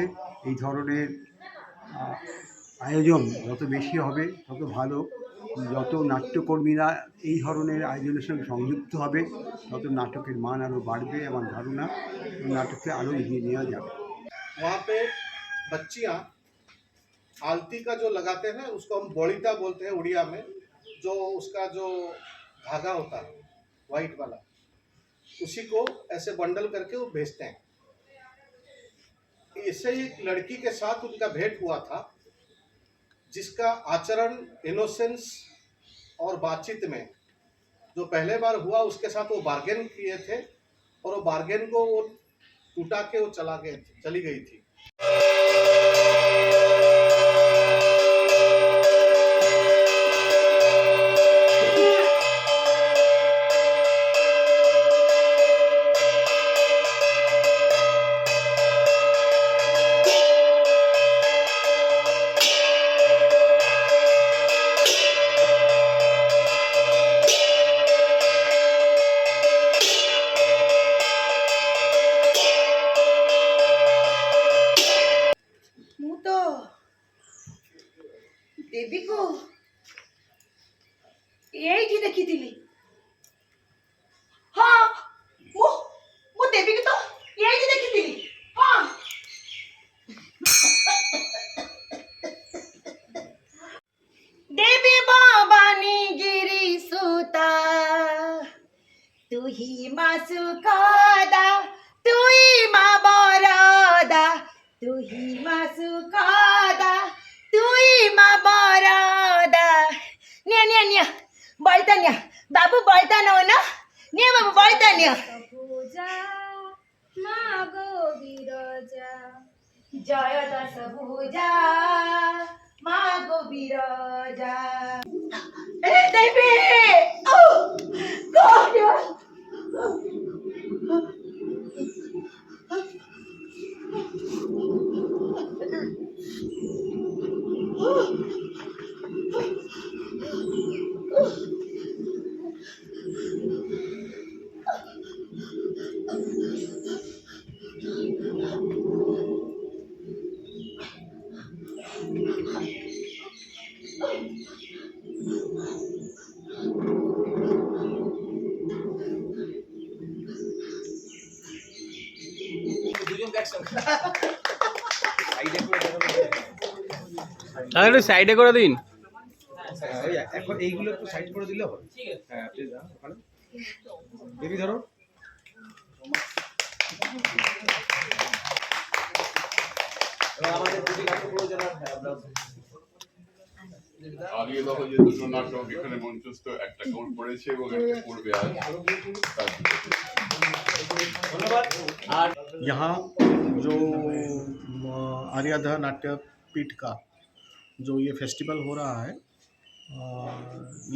এই ধরনের আয়োজন যত বেশি হবে তত ভালো। যত নাট্যকর্মীরা এই ধরনের আয়োজনের সঙ্গে সংযুক্ত হবে, তত নাটকের মান আরও বাড়বে। আমার ধারণা নাটককে আরও এগিয়ে নেওয়া যাবে। वहाँ पे बच्चियाँ आलती का जो लगाते हैं उसको हम बड़ीता बोलते हैं उड़िया में, जो उसका जो धागा होता है वाइट वाला, उसी को ऐसे बंडल करके वो भेजते हैं। ऐसे ही एक लड़की के साथ उनका भेंट हुआ था, जिसका आचरण, इनोसेंस और बातचीत में जो पहले बार हुआ, उसके साथ वो बार्गेन किए थे, और वो बार्गेन को वो टूटा के वो चली गई थी। ଦେବୀକୁ ଏଇଠି ଦେଖିଥିଲି। ହଁ, ମୁଁ ଦେବୀକୁ ତ ଏଇଠି ଦେଖିଥିଲି। ହଁ, ଦେବୀ ଭବାନୀ ଗିରି ସୁତା, ତୁହି ମା ସୁଖଦା, ତୁହି ମା ବରଦା, ତୁହି ମା ସୁଖଦା, তুই মা বরদা। নিয়া বলতা নিয়া বাবু, বলতা নাও না, নিয়া বাবু বলতা নিয়া। পূজা মা গো বিরজা, জয় দশ ভুজা মা গো বিরজা। দেবী একসঙ্গে। তাহলে সাইডে করে দিন। এখন এইগুলো একটু সাইড করে দিলে হবে। হ্যাঁ প্লিজ ওখানে বেবি ধরো। আমাদের দুটি নাট্য প্রযোজনা আগে দেখো যে দুটো নাটক এখানে মঞ্চস্থ, একটা কাউন্ট পড়েছে এবং একটা পড়বে আজ। ধন্যবাদ। আর यहाँ जो आर्याधा नाट्यपीठ का जो ये फेस्टिवल हो रहा है,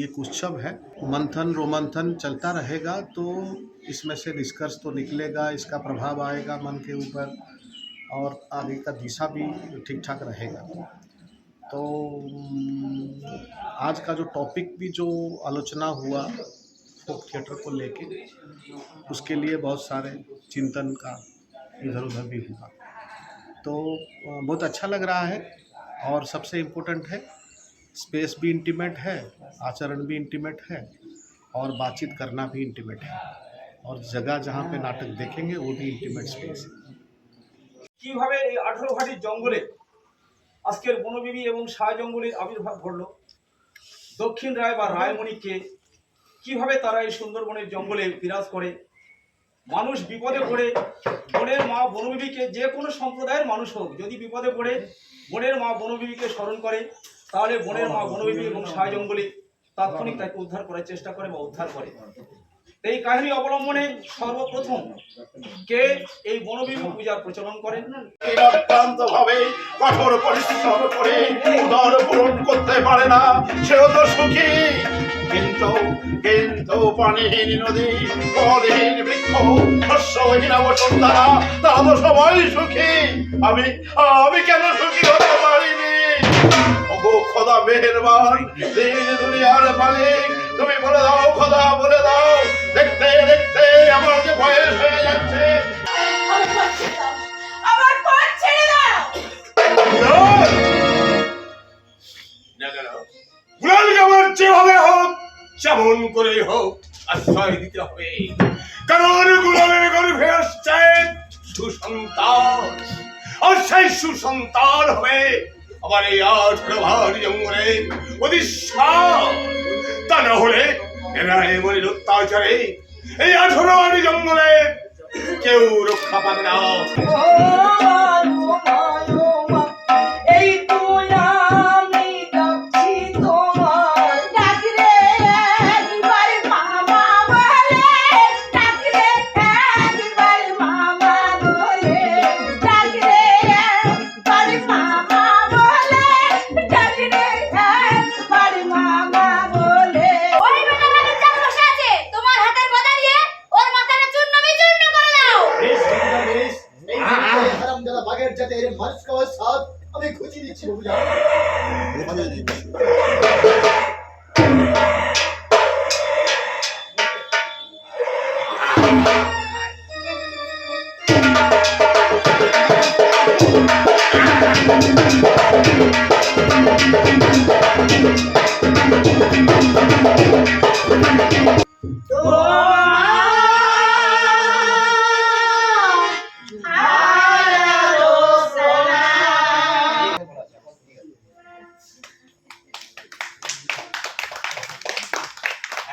ये उत्सव है। मंथन रोमंथन चलता रहेगा तो इसमें से निष्कर्ष तो निकलेगा, इसका प्रभाव आएगा मन के ऊपर और आगे का दिशा भी ठीक ठाक रहेगा। तो आज का जो टॉपिक भी जो आलोचना हुआ फोक थिएटर को लेके, उसके लिए बहुत सारे चिंतन का इधर उधर भी हुआ। तो बहुत अच्छा लग रहा है और सबसे इम्पोर्टेंट है स्पेस भी इंटीमेट है, आचरण भी इंटीमेट है और बातचीत करना भी इंटीमेट है और जगह जहाँ पे नाटक देखेंगे वो भी इंटीमेट स्पेस है। কিভাবে এই 18 ঘাটির জঙ্গলে আজকের বনবিবি এবং সায় জঙ্গলের আবির্ভাব ঘটল, দক্ষিণ রায় বা রায়মণিকে কিভাবে তারা এই সুন্দরবনের জঙ্গলে বিরাজ করে, মানুষ বিপদে পড়ে বনের মা বনবিবিকে, যে কোনো সম্প্রদায়ের মানুষ হোক, যদি বিপদে পড়ে বনের মা বনবিবিকে স্মরণ করে, তাহলে বনের মা বনবিবি এবং সায় জঙ্গলে তাৎক্ষণিক তাকে উদ্ধার করার চেষ্টা করে বা উদ্ধার করে। এই কাহিনী অবলম্বনে সর্বপ্রথম কে এই বনবিবি পূজার প্রচলন করেন? অক্লান্ত ভাবে কঠোর পরিশ্রম করে উদর পূরণ করতে পারে না, সেও তো সুখী। কিন্তু কিন্তু পানিহীন নদী, ফলহীন বৃক্ষ, শস্যহীন বসুন্ধরা, তারা তো সবাই সুখী। আমি কেন সুখী হতে পারিনি? ওগো খোদা মেহেরবান, দিন দুনিয়ার মালিক, তুমি বলে দাও খোদা, বলে দাও। দেখতে দেখতে আমার যে বয়স হয়ে যাচ্ছে। আমার পথ ছেড়ে দাও। আমার যেভাবে হোক যেমন করে হোক আশ্রয় দিতে হবে, কারণ গুলামের গর্ভে আসছে সুসন্তান, আর সেই সুসন্তান হবে আবার এই 18 ভারি জঙ্গলে অধিষ্ঠান। তা না হলে এরা এমনি অত্যাচারে এই 18 ভারি জঙ্গলে কেউ রক্ষা পাবে না। এই তো আমি ডাকছি তোমার, ডাক রে একবার মামা বলে, ডাক রে একবার মামা বলে, ডাক রে একবার মামা বলে, ডাক রে একবার মামা বলে। ওই বেটাটাকে চাপ বসে আছে, তোমার হাতের গদা দিয়ে ওর মাথাটা চূর্ণ বিচূর্ণ করে দাও। হারামজাদা বাঘের জাতে এর মানুষ খাওয়ার স্বাদ আমি খুঁজে দিচ্ছি বাবুজা।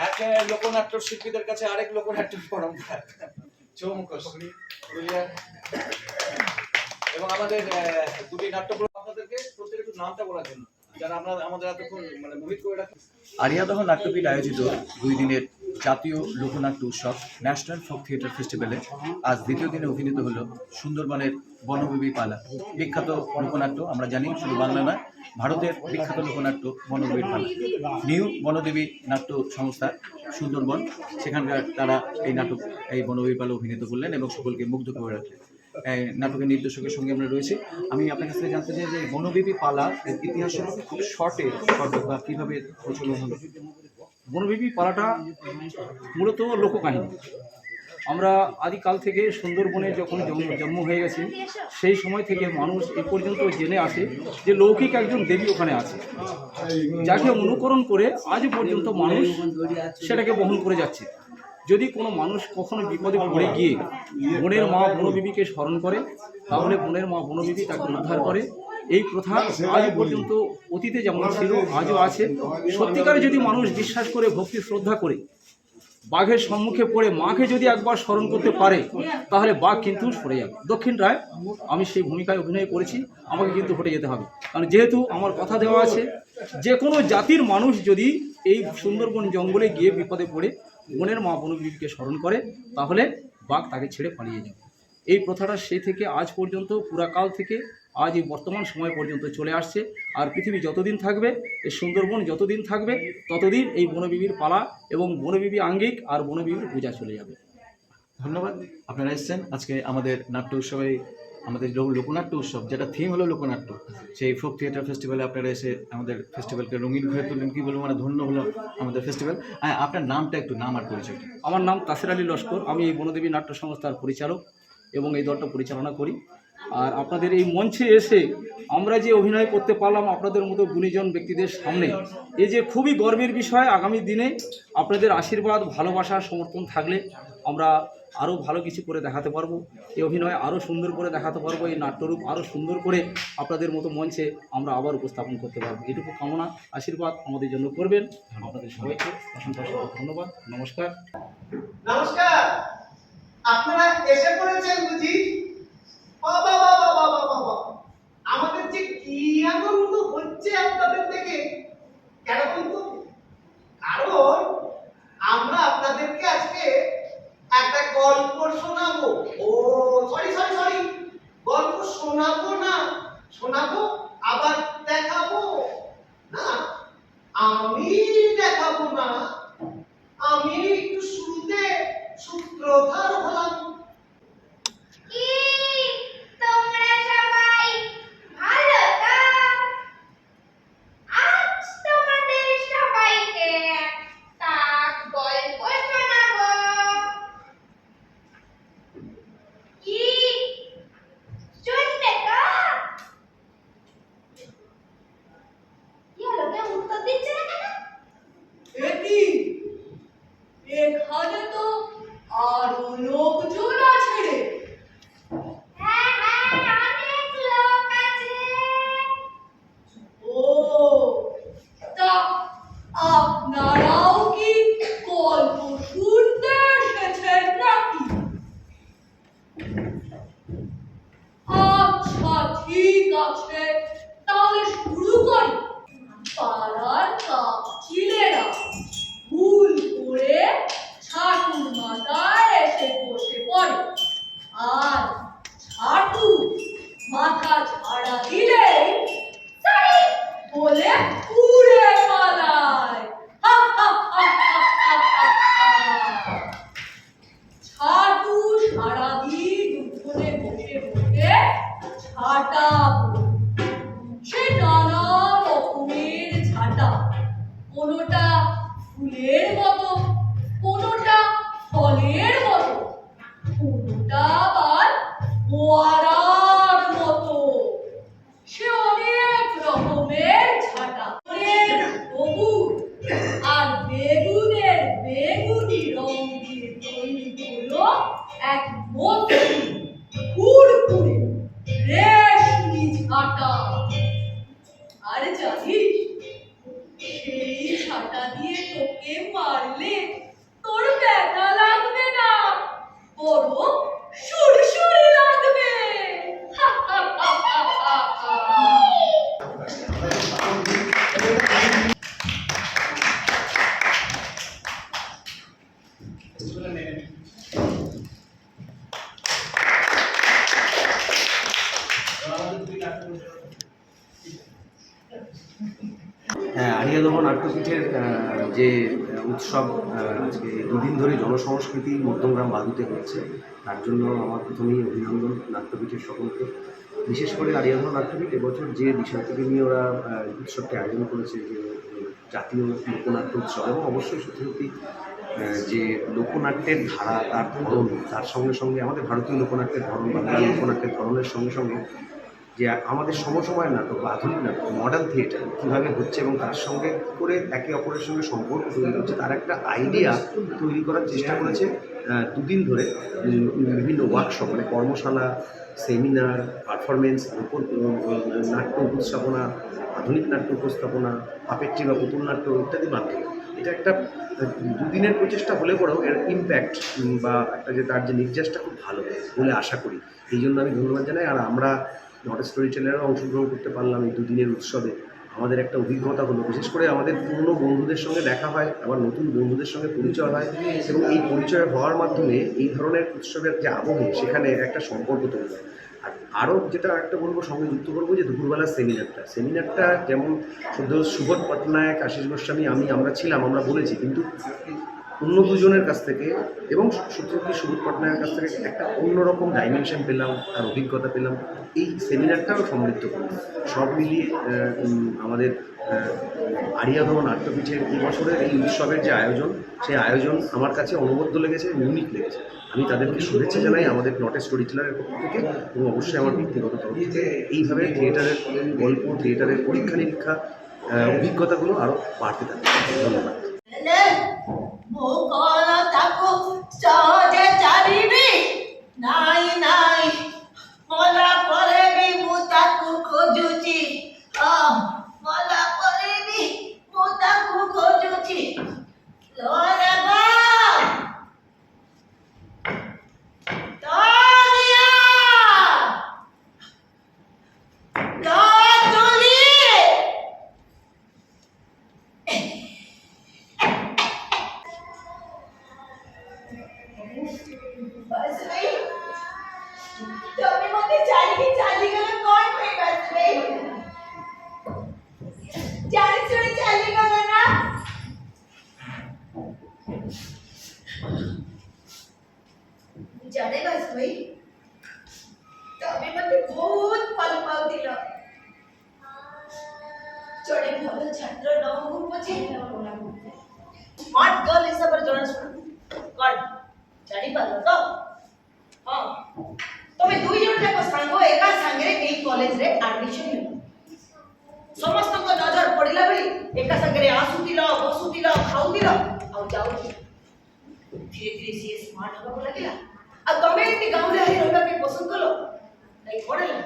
এক লোকনাট্য শিল্পীদের কাছে আরেক লোকনাট্য পরম্পরা চৌমুখোশ পুরুলিয়ার। এবং আমাদের দুটি নাট্য আপনাদেরকে প্রত্যেক একটু নামটা বলার জন্য, যারা আমরা আমাদের এতক্ষণ মানে মোহিত করে রাখি। আরিয়াদহ নাট্যপীঠ আয়োজিত 2 দিনের জাতীয় লোকনাট্য উৎসব ন্যাশনাল ফোক থিয়েটার ফেস্টিভ্যালে আজ দ্বিতীয় দিনে অভিনীত হলো সুন্দরবনের বনবিবি পালা। বিখ্যাত লোকনাট্য, আমরা জানি শুধু বাংলা নয়, ভারতের বিখ্যাত লোকনাট্য বনবিবির পালা। নিউ বনদেবী নাট্য সংস্থা সুন্দরবন, সেখানকার তারা এই বনবিবি পালা অভিনীত করলেন এবং সকলকে মুগ্ধ করে রাখলেন। নাটকের নির্দেশকের সঙ্গে আমরা রয়েছি। আমি আপনার কাছ থেকে জানতে চাই যে বনবিবি পালা এর ইতিহাস খুব শর্টে বা কীভাবে প্রচলন হলো। বনবিবি পালাটা মূলত লোককাহিনী। আমরা আদিকাল থেকে সুন্দরবনে যখন জন্ম হয়ে গেছে, সেই সময় থেকে মানুষ এ পর্যন্ত জেনে আসে যে লৌকিক একজন দেবী ওখানে আছে, যাকে অনুকরণ করে আজ পর্যন্ত মানুষ সেটাকে বহন করে যাচ্ছে। যদি কোনো মানুষ কখনো বিপদে পড়ে গিয়ে বনের মা বনবিবিকে স্মরণ করে, তাহলে বনের মা বনবিবি তাকে উদ্ধার করে। এই প্রথা আজ পর্যন্ত অতীতে যেমন ছিল আজও আছে। সত্যিকারে যদি মানুষ বিশ্বাস করে, ভক্তি শ্রদ্ধা করে বাঘের সম্মুখে পড়ে মাকে যদি একবার স্মরণ করতে পারে, তাহলে বাঘ কিন্তু সরে যাবে। দক্ষিণ রায় আমি সেই ভূমিকায় অভিনয় করেছি, আমাকে কিন্তু হটে যেতে হবে, কারণ যেহেতু আমার কথা দেওয়া আছে যে কোনো জাতির মানুষ যদি এই সুন্দরবন জঙ্গলে গিয়ে বিপদে পড়ে বনের মা বনবিবিকে স্মরণ করে, তাহলে বাঘ তাকে ছেড়ে পালিয়ে যাবে। এই প্রথাটা সেই থেকে আজ পর্যন্ত, পুরাকাল থেকে আজ এই বর্তমান সময় পর্যন্ত চলে আসছে। আর পৃথিবী যতদিন থাকবে, এই সুন্দরবন যতদিন থাকবে, ততদিন এই বনবিবির পালা এবং বনবিবি আঙ্গিক আর বনবিবির পূজা চলে যাবে। ধন্যবাদ, আপনারা এসেছেন আজকে আমাদের নাট্য উৎসবে, আমাদের লোকনাট্য উৎসব যেটা থিম হলো লোকনাট্য, সেই ফোক থিয়েটার ফেস্টিভ্যালে আপনারা এসে আমাদের ফেস্টিভ্যালকে রঙিন করে তুললেন। কী বলবো, মানে ধন্য হলো আমাদের ফেস্টিভ্যাল। আপনার নামটা একটু, নাম আর পরিচয়। আমার নাম তাসির আলী লস্কর, আমি এই বনদেবী নাট্য সংস্থার পরিচালক এবং এই দলটা পরিচালনা করি। আর আপনাদের এই মঞ্চে এসে আমরা যে অভিনয় করতে পারলাম আপনাদের মতো গুণীজন ব্যক্তিদের সামনে, এই যে খুবই গর্বের বিষয়। আগামী দিনে আপনাদের আশীর্বাদ, ভালোবাসা, সমর্থন থাকলে আমরা আরও ভালো কিছু করে দেখাতে পারবো, এই অভিনয় আরও সুন্দর করে দেখাতে পারবো, এই নাট্যরূপ আরও সুন্দর করে আপনাদের মতো মঞ্চে আমরা আবার উপস্থাপন করতে পারবো। এটুকু কামনা, আশীর্বাদ আমাদের জন্য করবেন। আপনাদের সবাইকে অসংখ্য ধন্যবাদ, নমস্কার। নমস্কার, আপনারা এসে পড়েছেন বুঝি? বাবা বাবা বাবা বাবা, আমাদের যে কি আনন্দ হচ্ছে আপনাদের থেকে। কেন বলতো? কারণ আমরা আপনাদেরকে আজকে একটা গল্প শোনাবো। ও সরি সরি সরি, গল্প শোনাবো না, শোনাবো আবার দেখাবো না। আমি দেখাবো না, আমি একটু শুরুতে সূত্রধার হলাম। তোমরা সবাই ভালো তো? আজ তোমাদের সবাইকে একটা গল্প শোনাবো। কি শুনবে তো? কি হলো, কেউ উত্তর দিচ্ছে না কেন? এটি এখানে তো আরো লোকজন আছে রে। হ্যাঁ হ্যাঁ, অনেক লোক আছে। ও, তা আপনারাও কি গল্প শুনতে এসেছেন নাকি? আচ্ছা ঠিক আছে, তাহলে শুরু করি। পাড়ার কাকচিলেরা ভুল করে ছাটুর মাথায় এসে বসে পড়ে, আর ছাটু মাথা ছাড়া দিলেই সরি বলে উড়ে পালায়। হা হা হা হা হা হা। ছাটু সারাদিন উঠোনে বসে বসে ছাটা পড়ে। সে নানা রকমের ছাটা, কোনোটা ফুলের মতো, কোনোটা ফলের মতো, কোনোটা আবার ফোয়ারার মতো। সে অনেক রকমের ছাটা, অনেক সবুজ আর বেগুনের বেগুনি রং দিয়ে তৈরি হলো এক মসৃণ ফুরফুরে রেশমি ছাটা। আর জানিস, সেই ছাটা দিয়ে তোকে মারলে তোর ব্যথা লাগবে না, বরং সুরসুরি লাগবে। হা হা হা হা হা হা। হ্যাঁ, আরিয়াদহ নাট্যপীঠের যে উৎসব আজকে দুদিন ধরে জনসংস্কৃতি মধ্যমগ্রাম বাদুতে হচ্ছে, তার জন্য আমার প্রথমেই অভিনন্দন নাট্যপীঠের সকলকে। বিশেষ করে আরিয়াদহ নাট্যপীঠ এবছর যে বিষয়টিকে নিয়ে ওরা উৎসবকে আয়োজন করেছে, যে জাতীয় লোকনাট্য উৎসব, এবং অবশ্যই সত্যি সত্যি যে লোকনাট্যের ধারা, তার ধরন, তার সঙ্গে সঙ্গে আমাদের ভারতীয় লোকনাট্যের ধরন, বাংলা লোকনাট্যের ধরনের সঙ্গে সঙ্গে যে আমাদের সমসময়ের নাটক বা আধুনিক নাটক মডার্ন থিয়েটার কীভাবে হচ্ছে এবং তার সঙ্গে কী করে একে অপরের সঙ্গে সম্পর্ক তৈরি হচ্ছে তার একটা আইডিয়া তৈরি করার চেষ্টা করেছে দুদিন ধরে বিভিন্ন ওয়ার্কশপ মানে কর্মশালা, সেমিনার, পারফরমেন্স, নাট্য উপস্থাপনা, আধুনিক নাট্য উপস্থাপনা, পাপেট্রি বা পুতুল নাট্য ইত্যাদির মাধ্যমে। এটা একটা দুদিনের প্রচেষ্টা হলে পরেও এর ইম্প্যাক্ট বা একটা যে তার যে নির্যাসটা খুব ভালো বলে আশা করি। এই জন্য আমি ধন্যবাদ জানাই। আর আমরা নট স্টোরি টেলারও অংশগ্রহণ করতে পারলাম এই দুদিনের উৎসবে। আমাদের একটা অভিজ্ঞতা হলো, বিশেষ করে আমাদের পুরনো বন্ধুদের সঙ্গে দেখা হয়, আবার নতুন বন্ধুদের সঙ্গে পরিচয় হয় এবং এই পরিচয় হওয়ার মাধ্যমে এই ধরনের উৎসবের যে আবহে সেখানে একটা সম্পর্ক তৈরি হয়। আর আরও যেটা একটা বলবো, সঙ্গে যুক্ত করবো যে দুপুরবেলার সেমিনারটা যেমন শুধু সুবোধ পটনায়ক, আশিস গোস্বামী, আমরা ছিলাম, আমরা বলেছি, কিন্তু অন্য দুজনের কাছ থেকে এবং সত্যি সুবোধ পটনায়কের কাছ থেকে একটা অন্যরকম ডাইমেনশন পেলাম, তার অভিজ্ঞতা পেলাম। এই সেমিনারটাও সমৃদ্ধ করলাম। সব মিলিয়ে আমাদের আরিয়াদহ নাট্যপীঠের এই বছরের এই উৎসবের যে আয়োজন, সেই আয়োজন আমার কাছে অনবদ্য লেগেছে, ইউনিক লেগেছে। আমি তাদেরকে শুভেচ্ছা জানাই আমাদের নট স্টোরি টেলারের পক্ষ থেকে এবং অবশ্যই আমার ব্যক্তিগত তরফ থেকে। এইভাবে থিয়েটারের গল্প, থিয়েটারের পরীক্ষা নিরীক্ষা, অভিজ্ঞতাগুলো আরও বাড়তে থাকে। ধন্যবাদ। ନାଇଁ ନାଇଁ ମଲା ପରେ ବି ମୁଁ ତାକୁ ଖୋଜୁଛି, ମଲା ପରେ ବି ମୁଁ ତାକୁ ଖୋଜୁଛି। ଲୋରେ ମା ତନିଆ ତୁଲି बस भाई तुम्हें मते चाली गलो कौन पे बस भाई जाने सुने चाली गलो ना जाने बस भाई तुम्हें मते बहुत फल पाव दिलो जोड़े भलो छात्र न हो पछे स्मार्ट गर्ल हिसाब पर जणा सुन कौन जानी पालो तो हाँ तुम्हें दुई जन जाक सांग एका सांगे एई कॉलेज रे एडमिशन ले समस्त को नजर पड़िला बेली एका संगे आसुतिलो बसुतिलो खाउतिलो आ जाउ धीरे धीरे सी स्मार्ट होबा लागिला आ तमे एती गाउले हरी रहबा के पसंद कलो नहीं पड़ेला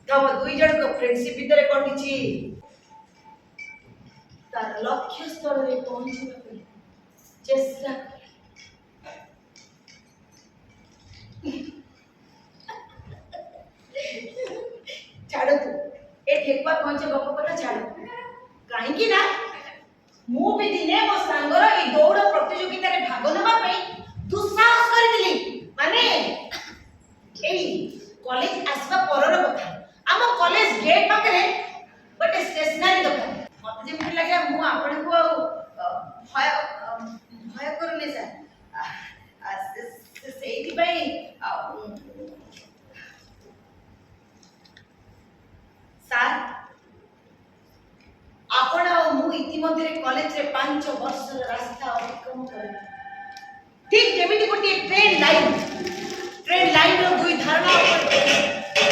तम दुई जन को फ्रेंडशिप भीतर कोन किछि तार लक्ष्य स्तर रे पहुंचबा पे चेष्टा छाड़ो तू ए ठेकुआ पंच गप कथा छाड़ो काहे कि ना मु भी दिने मो सांगर ए दौड़ प्रतियोगिता रे भाग लेबा पे दुस्साहस कर दिली माने एई कॉलेज आसबा परर कथा हम कॉलेज गेट पाकरे बटे स्टेशनरी दुकान मते जेमति लागे मु आपण को भय भय करने सर ସେଇଥି ପାଇଁ ସାର୍ ଆପଣ ଆଉ ମୁଁ ଇତିମଧ୍ୟରେ କଲେଜରେ 5 ବର୍ଷର ରାସ୍ତା ଅତିକ୍ରମ କଲେ ଠିକ୍ ଯେମିତି ଗୋଟିଏ ଟ୍ରେନ୍ ଲାଇନ୍ର ଦୁଇ ଧାରଣା ଉପରେ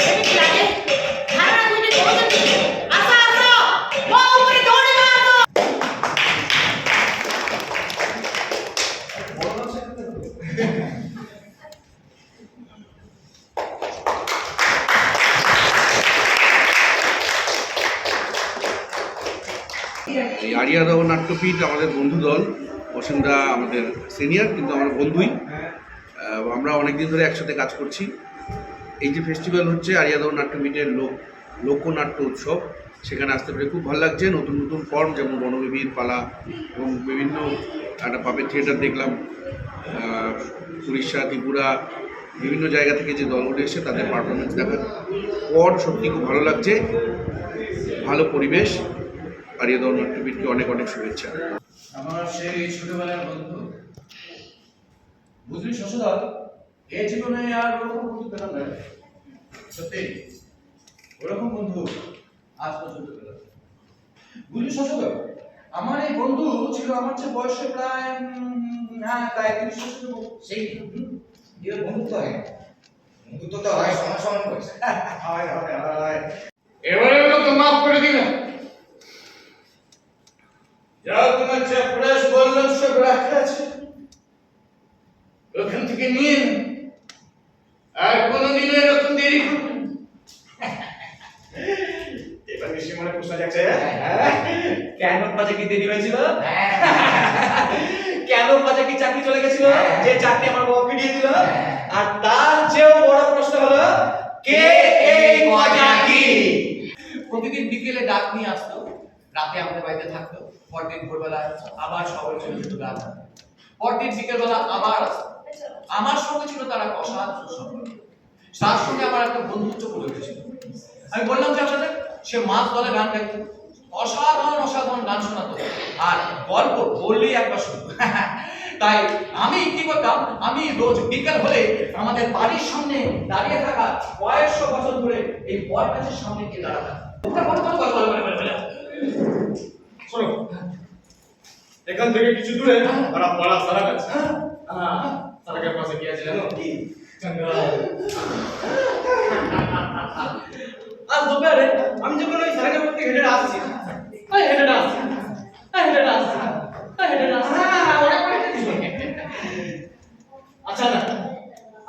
ଯେମିତି ଲାଗେ ଧାରଣା ଦୁଇଟି କହୁଛନ୍ତି ଆସ ମୋ ଉପରେ ଦୌଡ଼ିବା ଆସ। এই আরিয়াদহ নাট্যপীঠ আমাদের বন্ধু দল, অসীমদা আমাদের সিনিয়র, কিন্তু আমরা বন্ধুই। আমরা অনেকদিন ধরে একসাথে কাজ করছি। এই যে ফেস্টিভ্যাল হচ্ছে আরিয়াদহ নাট্যপীঠের লোকনাট্য উৎসব, সেখানে আসতে পেরে খুব ভালো লাগছে। নতুন নতুন ফর্ম যেমন বনবিবির পালা এবং বিভিন্ন একটা পাপের থিয়েটার দেখলাম, উড়িষ্যা, ত্রিপুরা, বিভিন্ন জায়গা থেকে যে দলগুলো এসে তাদের পারফরমেন্স দেখার পর সত্যি খুব ভালো লাগছে। ভালো পরিবেশ। আরিয়াদহ নাট্যপীঠকে অনেক অনেক শুভেচ্ছা। আমার সেই ছোটবেলার বন্ধু, বুঝলি শশধর, এই জীবনে আর ওরকম বন্ধু পেলাম না। সত্যি ওরকম বন্ধু আজ পর্যন্ত পেলাম। বুঝলি শশধর, আমার এই বন্ধু ছিল আমার চেয়ে বয়সে প্রায় 30 বছর। সেই বন্ধুত্ব হয় দুটো তো হয় সমান সমান করেছে। হয় হয় হয় এবারের মতো মাফ করে দিলাম। যাও, তোমার চাপড়াস বললাম সব রাখা আছে, ওখান থেকে নিয়ে নাও। আর কোনোদিনও এরকম দেরি করবেন না। এবার নিশ্চয়ই মনে প্রশ্ন যাচ্ছে কেন পাজা কি দেরি হয়েছিল? কেন পাজা কি চাকরি চলে গেছিল, যে চাকরি আমার বাবা ফিরিয়ে দিল? আর তার চেয়েও বড় প্রশ্ন হলো, কে এই পাজা কি? প্রতিদিন বিকেলে ডাক নিয়ে আসতো, রাতে আমাদের বাড়িতে থাকতো, পরদিন ভোরবেলা আবার সবাই চলে যেত গান। পরদিন বিকেলবেলা আবার আসতো। আমার সঙ্গে ছিল তারা অসাধারণ সুসম্পর্ক। তার সঙ্গে আমার একটা বন্ধুত্ব গড়ে উঠেছিল। আমি বললাম যে আপনাদের, সে মাছ দলে গান গাইতো, অসাধারণ অসাধারণ গান শোনাতো, আর গল্প বললেই একবার শুনতো। তাই আমি কি করতাম, আমি রোজ বিকেল হলে আমাদের বাড়ির সামনে দাঁড়িয়ে থাকা কয়েকশো বছর ধরে এই বট গাছের সামনে গিয়ে দাঁড়াতাম। শোনো, এখান থেকে কিছু দূরে ওরা বড় সারা গাছ, সারাগের পাশে কি আছে জানো? আজ দুপুরে আমি যখন ওই সারাগের মধ্যে হেঁটে আসছি,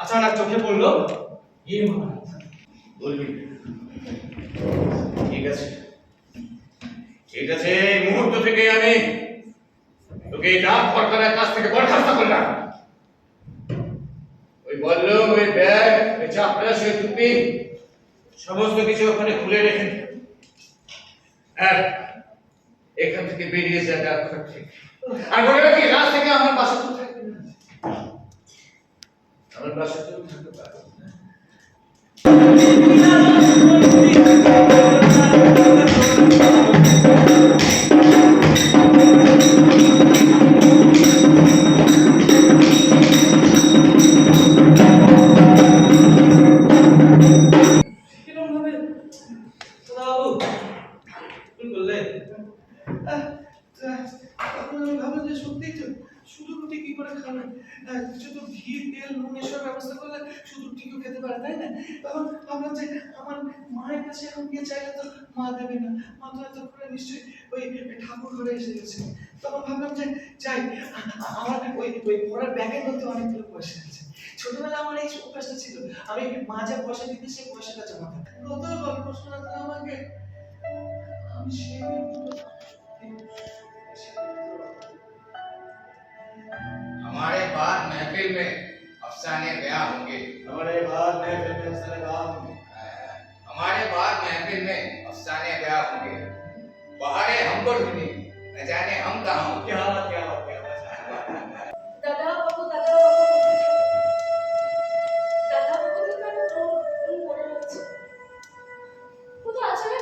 আচ্ছা চোখে পড়লো ইয়ে মহারাজ। বলবি ঠিক আছে, ঠিক আছে। এই মুহূর্ত থেকে আমি তোকে এই ডাক সরকারের কাছ থেকে বরখাস্ত করলাম। ওই বললাম, ওই ব্যাগ, ওই চাপড়া, সেই টুপি, সমস্ত কিছু ওখানে খুলে রেখে দে। আর এখান থেকে বেরিয়ে যা ডাকঘর থেকে। আর বলে রাখি, রাত থেকে আমার বাসা তো থাকবে না, আমার বাসা তো থাকতে পারবে না। ভাবলাম যে সত্যি তো শুধু রুটি কি করে খাবে, শুধু ঘি তেল নুন এসব ব্যবস্থা করলে শুধু রুটিও খেতে পারে, তাই না? তখন ভাবলাম যে আমার মায়ের কাছে এখন গিয়ে চাইলে তো মা দেবে না, মা তো এত করে নিশ্চয়ই ওই ঠাকুর ঘরে এসে গেছে। তখন ভাবলাম যে যাই, আমার ওই পড়ার ব্যাগের মধ্যে অনেকগুলো পয়সা আছে। ছোটবেলা আমার এই অভ্যাসটা ছিল, আমি মা যা পয়সা দিতে সেই পয়সাটা জমা করতাম। কত গল্প শোনাতো আমাকে, আমি সেই हमारे बाद महफिल में अफसाने बयां होंगे, हमारे बाद महफिल में अफसाने बयां होंगे, हमारे बाद महफिल में अफसाने बयां होंगे। बहारे हमको ढूंढे, न जाने हम कहाँ होंगे। क्या बात क्या बात क्या बात। দাদা বাবু তো কেন মনে হচ্ছে ও তো আসলে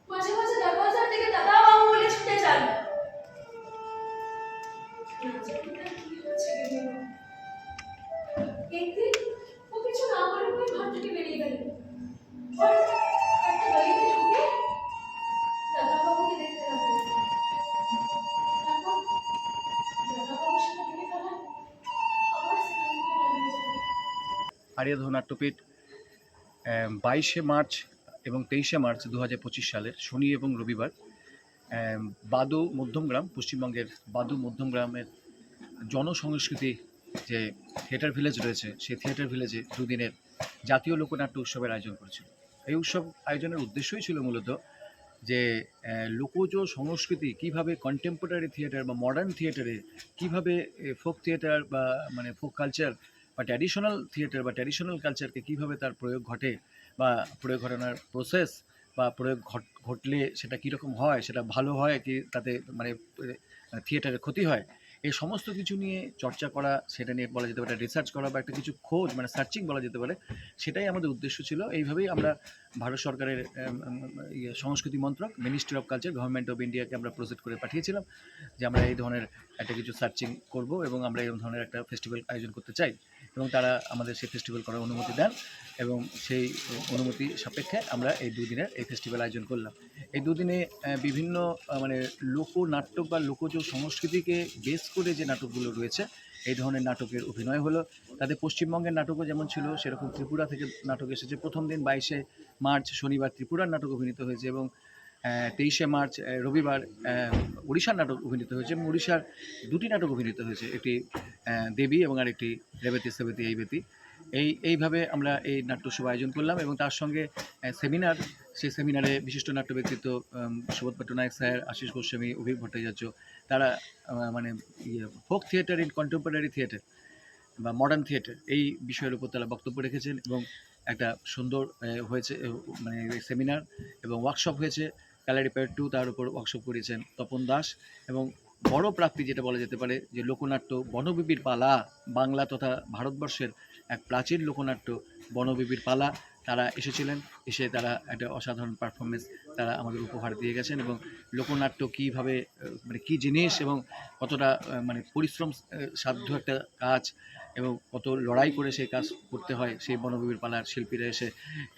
মাঝে মাঝে দরজার দিকে দাদা বাবু বলে ছুটে যান। একদিন ও কিছু না বলে ওই ঘর থেকে বেরিয়ে গেল, একটা গলিতে ঢুকে দাদা বাবুকে দেখতে লাগলো। তারপর দাদা বাবুর সাথে দেখে ফেলার আবার সেখানে দাঁড়িয়ে যাবে। আরিয়াধ নাট্যপীঠ 22শে মার্চ এবং 23শে মার্চ 2025 সালের শনি এবং রবিবার বাদু মধ্যমগ্রাম, পশ্চিমবঙ্গের বাদু মধ্যমগ্রামের জনসংস্কৃতি যে থিয়েটার ভিলেজ রয়েছে, সেই থিয়েটার ভিলেজে দুদিনের জাতীয় লোকনাট্য উৎসবের আয়োজন করেছিল। এই উৎসব আয়োজনের উদ্দেশ্যই ছিল মূলত যে লোকজ সংস্কৃতি কীভাবে কন্টেম্পোরারি থিয়েটার বা মডার্ন থিয়েটারে কীভাবে ফোক থিয়েটার বা মানে ফোক কালচার বা ট্র্যাডিশনাল থিয়েটার বা ট্র্যাডিশনাল কালচারকে কীভাবে তার প্রয়োগ ঘটে বা প্রয়োগ ঘটানোর প্রসেস বা প্রয়োগ ঘটলে সেটা কীরকম হয়, সেটা ভালো হয় কি তাতে মানে থিয়েটারের ক্ষতি হয়, এই সমস্ত কিছু নিয়ে চর্চা করা, সেটা নিয়ে বলা যেতে পারে রিসার্চ করা বা একটা কিছু খোঁজ মানে সার্চিং বলা যেতে পারে, সেটাই আমাদের উদ্দেশ্য ছিল। এইভাবেই আমরা ভারত সরকারের সংস্কৃতি মন্ত্রক, ministry of culture, government of ইন্ডিয়াকে আমরা প্রজেক্ট করে পাঠিয়েছিলাম যে আমরা এই ধরনের একটা কিছু সার্চিং করব এবং আমরা এই ধরনের একটা ফেস্টিভ্যাল আয়োজন করতে চাই, এবং তারা আমাদের সেই ফেস্টিভ্যাল করার অনুমতি দেন এবং সেই অনুমতি সাপেক্ষে আমরা এই দুদিনের এই ফেস্টিভ্যাল আয়োজন করলাম। এই দুদিনে বিভিন্ন মানে লোকনাট্য বা লোকজ সংস্কৃতিকে বেস করে যে নাটকগুলো রয়েছে এই ধরনের নাটকের অভিনয় হলো। তাদের পশ্চিমবঙ্গের নাটকও যেমন ছিল সেরকম ত্রিপুরা থেকে নাটক এসেছে। প্রথম দিন 22শে মার্চ শনিবার ত্রিপুরার নাটক অভিনীত হয়েছে এবং 23শে মার্চ রবিবার উড়িষ্যার নাটক অভিনীত হয়েছে এবং উড়িষ্যার দুটি নাটক অভিনীত হয়েছে, একটি দেবী এবং আরেকটি রেবেতি সেবেতি এইবেতি। এইভাবে আমরা এই নাট্যোৎসব আয়োজন করলাম এবং তার সঙ্গে সেমিনার, সেই সেমিনারে বিশিষ্ট নাট্য ব্যক্তিত্ব সুবোধ পট্টনায়ক স্যার, আশিস গোস্বামী, অভিক ভট্টাচার্য, তারা মানে folk theatre in contemporary theatre বা মডার্ন থিয়েটার এই বিষয়ের উপর তারা বক্তব্য রেখেছেন এবং একটা সুন্দর হয়েছে মানে সেমিনার এবং ওয়ার্কশপ হয়েছে। ক্যালারিপ্যাড 2 তার উপর ওয়ার্কশপ করেছেন তপন দাস এবং বড় প্রাপ্তি যেটা বলা যেতে পারে যে লোকনাট্য বনবিবির পালা, বাংলা তথা ভারতবর্ষের এক প্রাচীন লোকনাট্য বনবিবির পালা, তারা এসেছিলেন, এসে তারা একটা অসাধারণ পারফরমেন্স তারা আমাদের উপহার দিয়ে গেছেন এবং লোকনাট্য কীভাবে মানে কী জিনিস এবং কতটা মানে পরিশ্রম সাধ্য একটা কাজ এবং কত লড়াই করে সেই কাজ করতে হয় সেই বনবিবির পালার শিল্পীরা এসে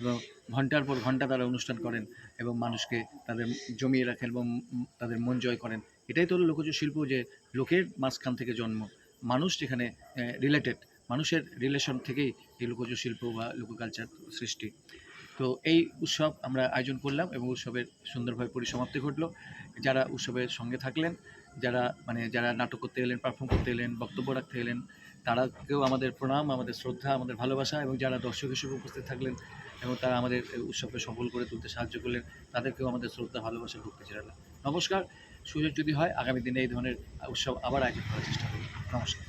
এবং ঘন্টার পর ঘন্টা তারা অনুষ্ঠান করেন এবং মানুষকে তাদের জমিয়ে রাখেন এবং তাদের মন জয় করেন। এটাই তো হলো লোকজ শিল্প, যে লোকের মাঝখান থেকে জন্ম, মানুষ যেখানে রিলেটেড, মানুষের রিলেশন থেকেই এই লোকজ শিল্প বা লোককালচার সৃষ্টি। তো এই উৎসব আমরা আয়োজন করলাম এবং উৎসবের সুন্দরভাবে পরিসমাপ্তি ঘটলো। যারা উৎসবের সঙ্গে থাকলেন, যারা নাটক করতে এলেন, পারফর্ম করতে এলেন, বক্তব্য রাখতে এলেন, তারাকেও আমাদের প্রণাম, আমাদের শ্রদ্ধা, আমাদের ভালোবাসা এবং যারা দর্শক হিসেবে উপস্থিত থাকলেন এবং তারা আমাদের উৎসবকে সফল করে তুলতে সাহায্য করলেন, তাদেরকেও আমাদের শ্রদ্ধা, ভালোবাসা ভক্তি জানালাম। নমস্কার। সুযোগ যদি হয় আগামী দিনে এই ধরনের উৎসব আবার আয়োজন করার চেষ্টা করব। নমস্কার।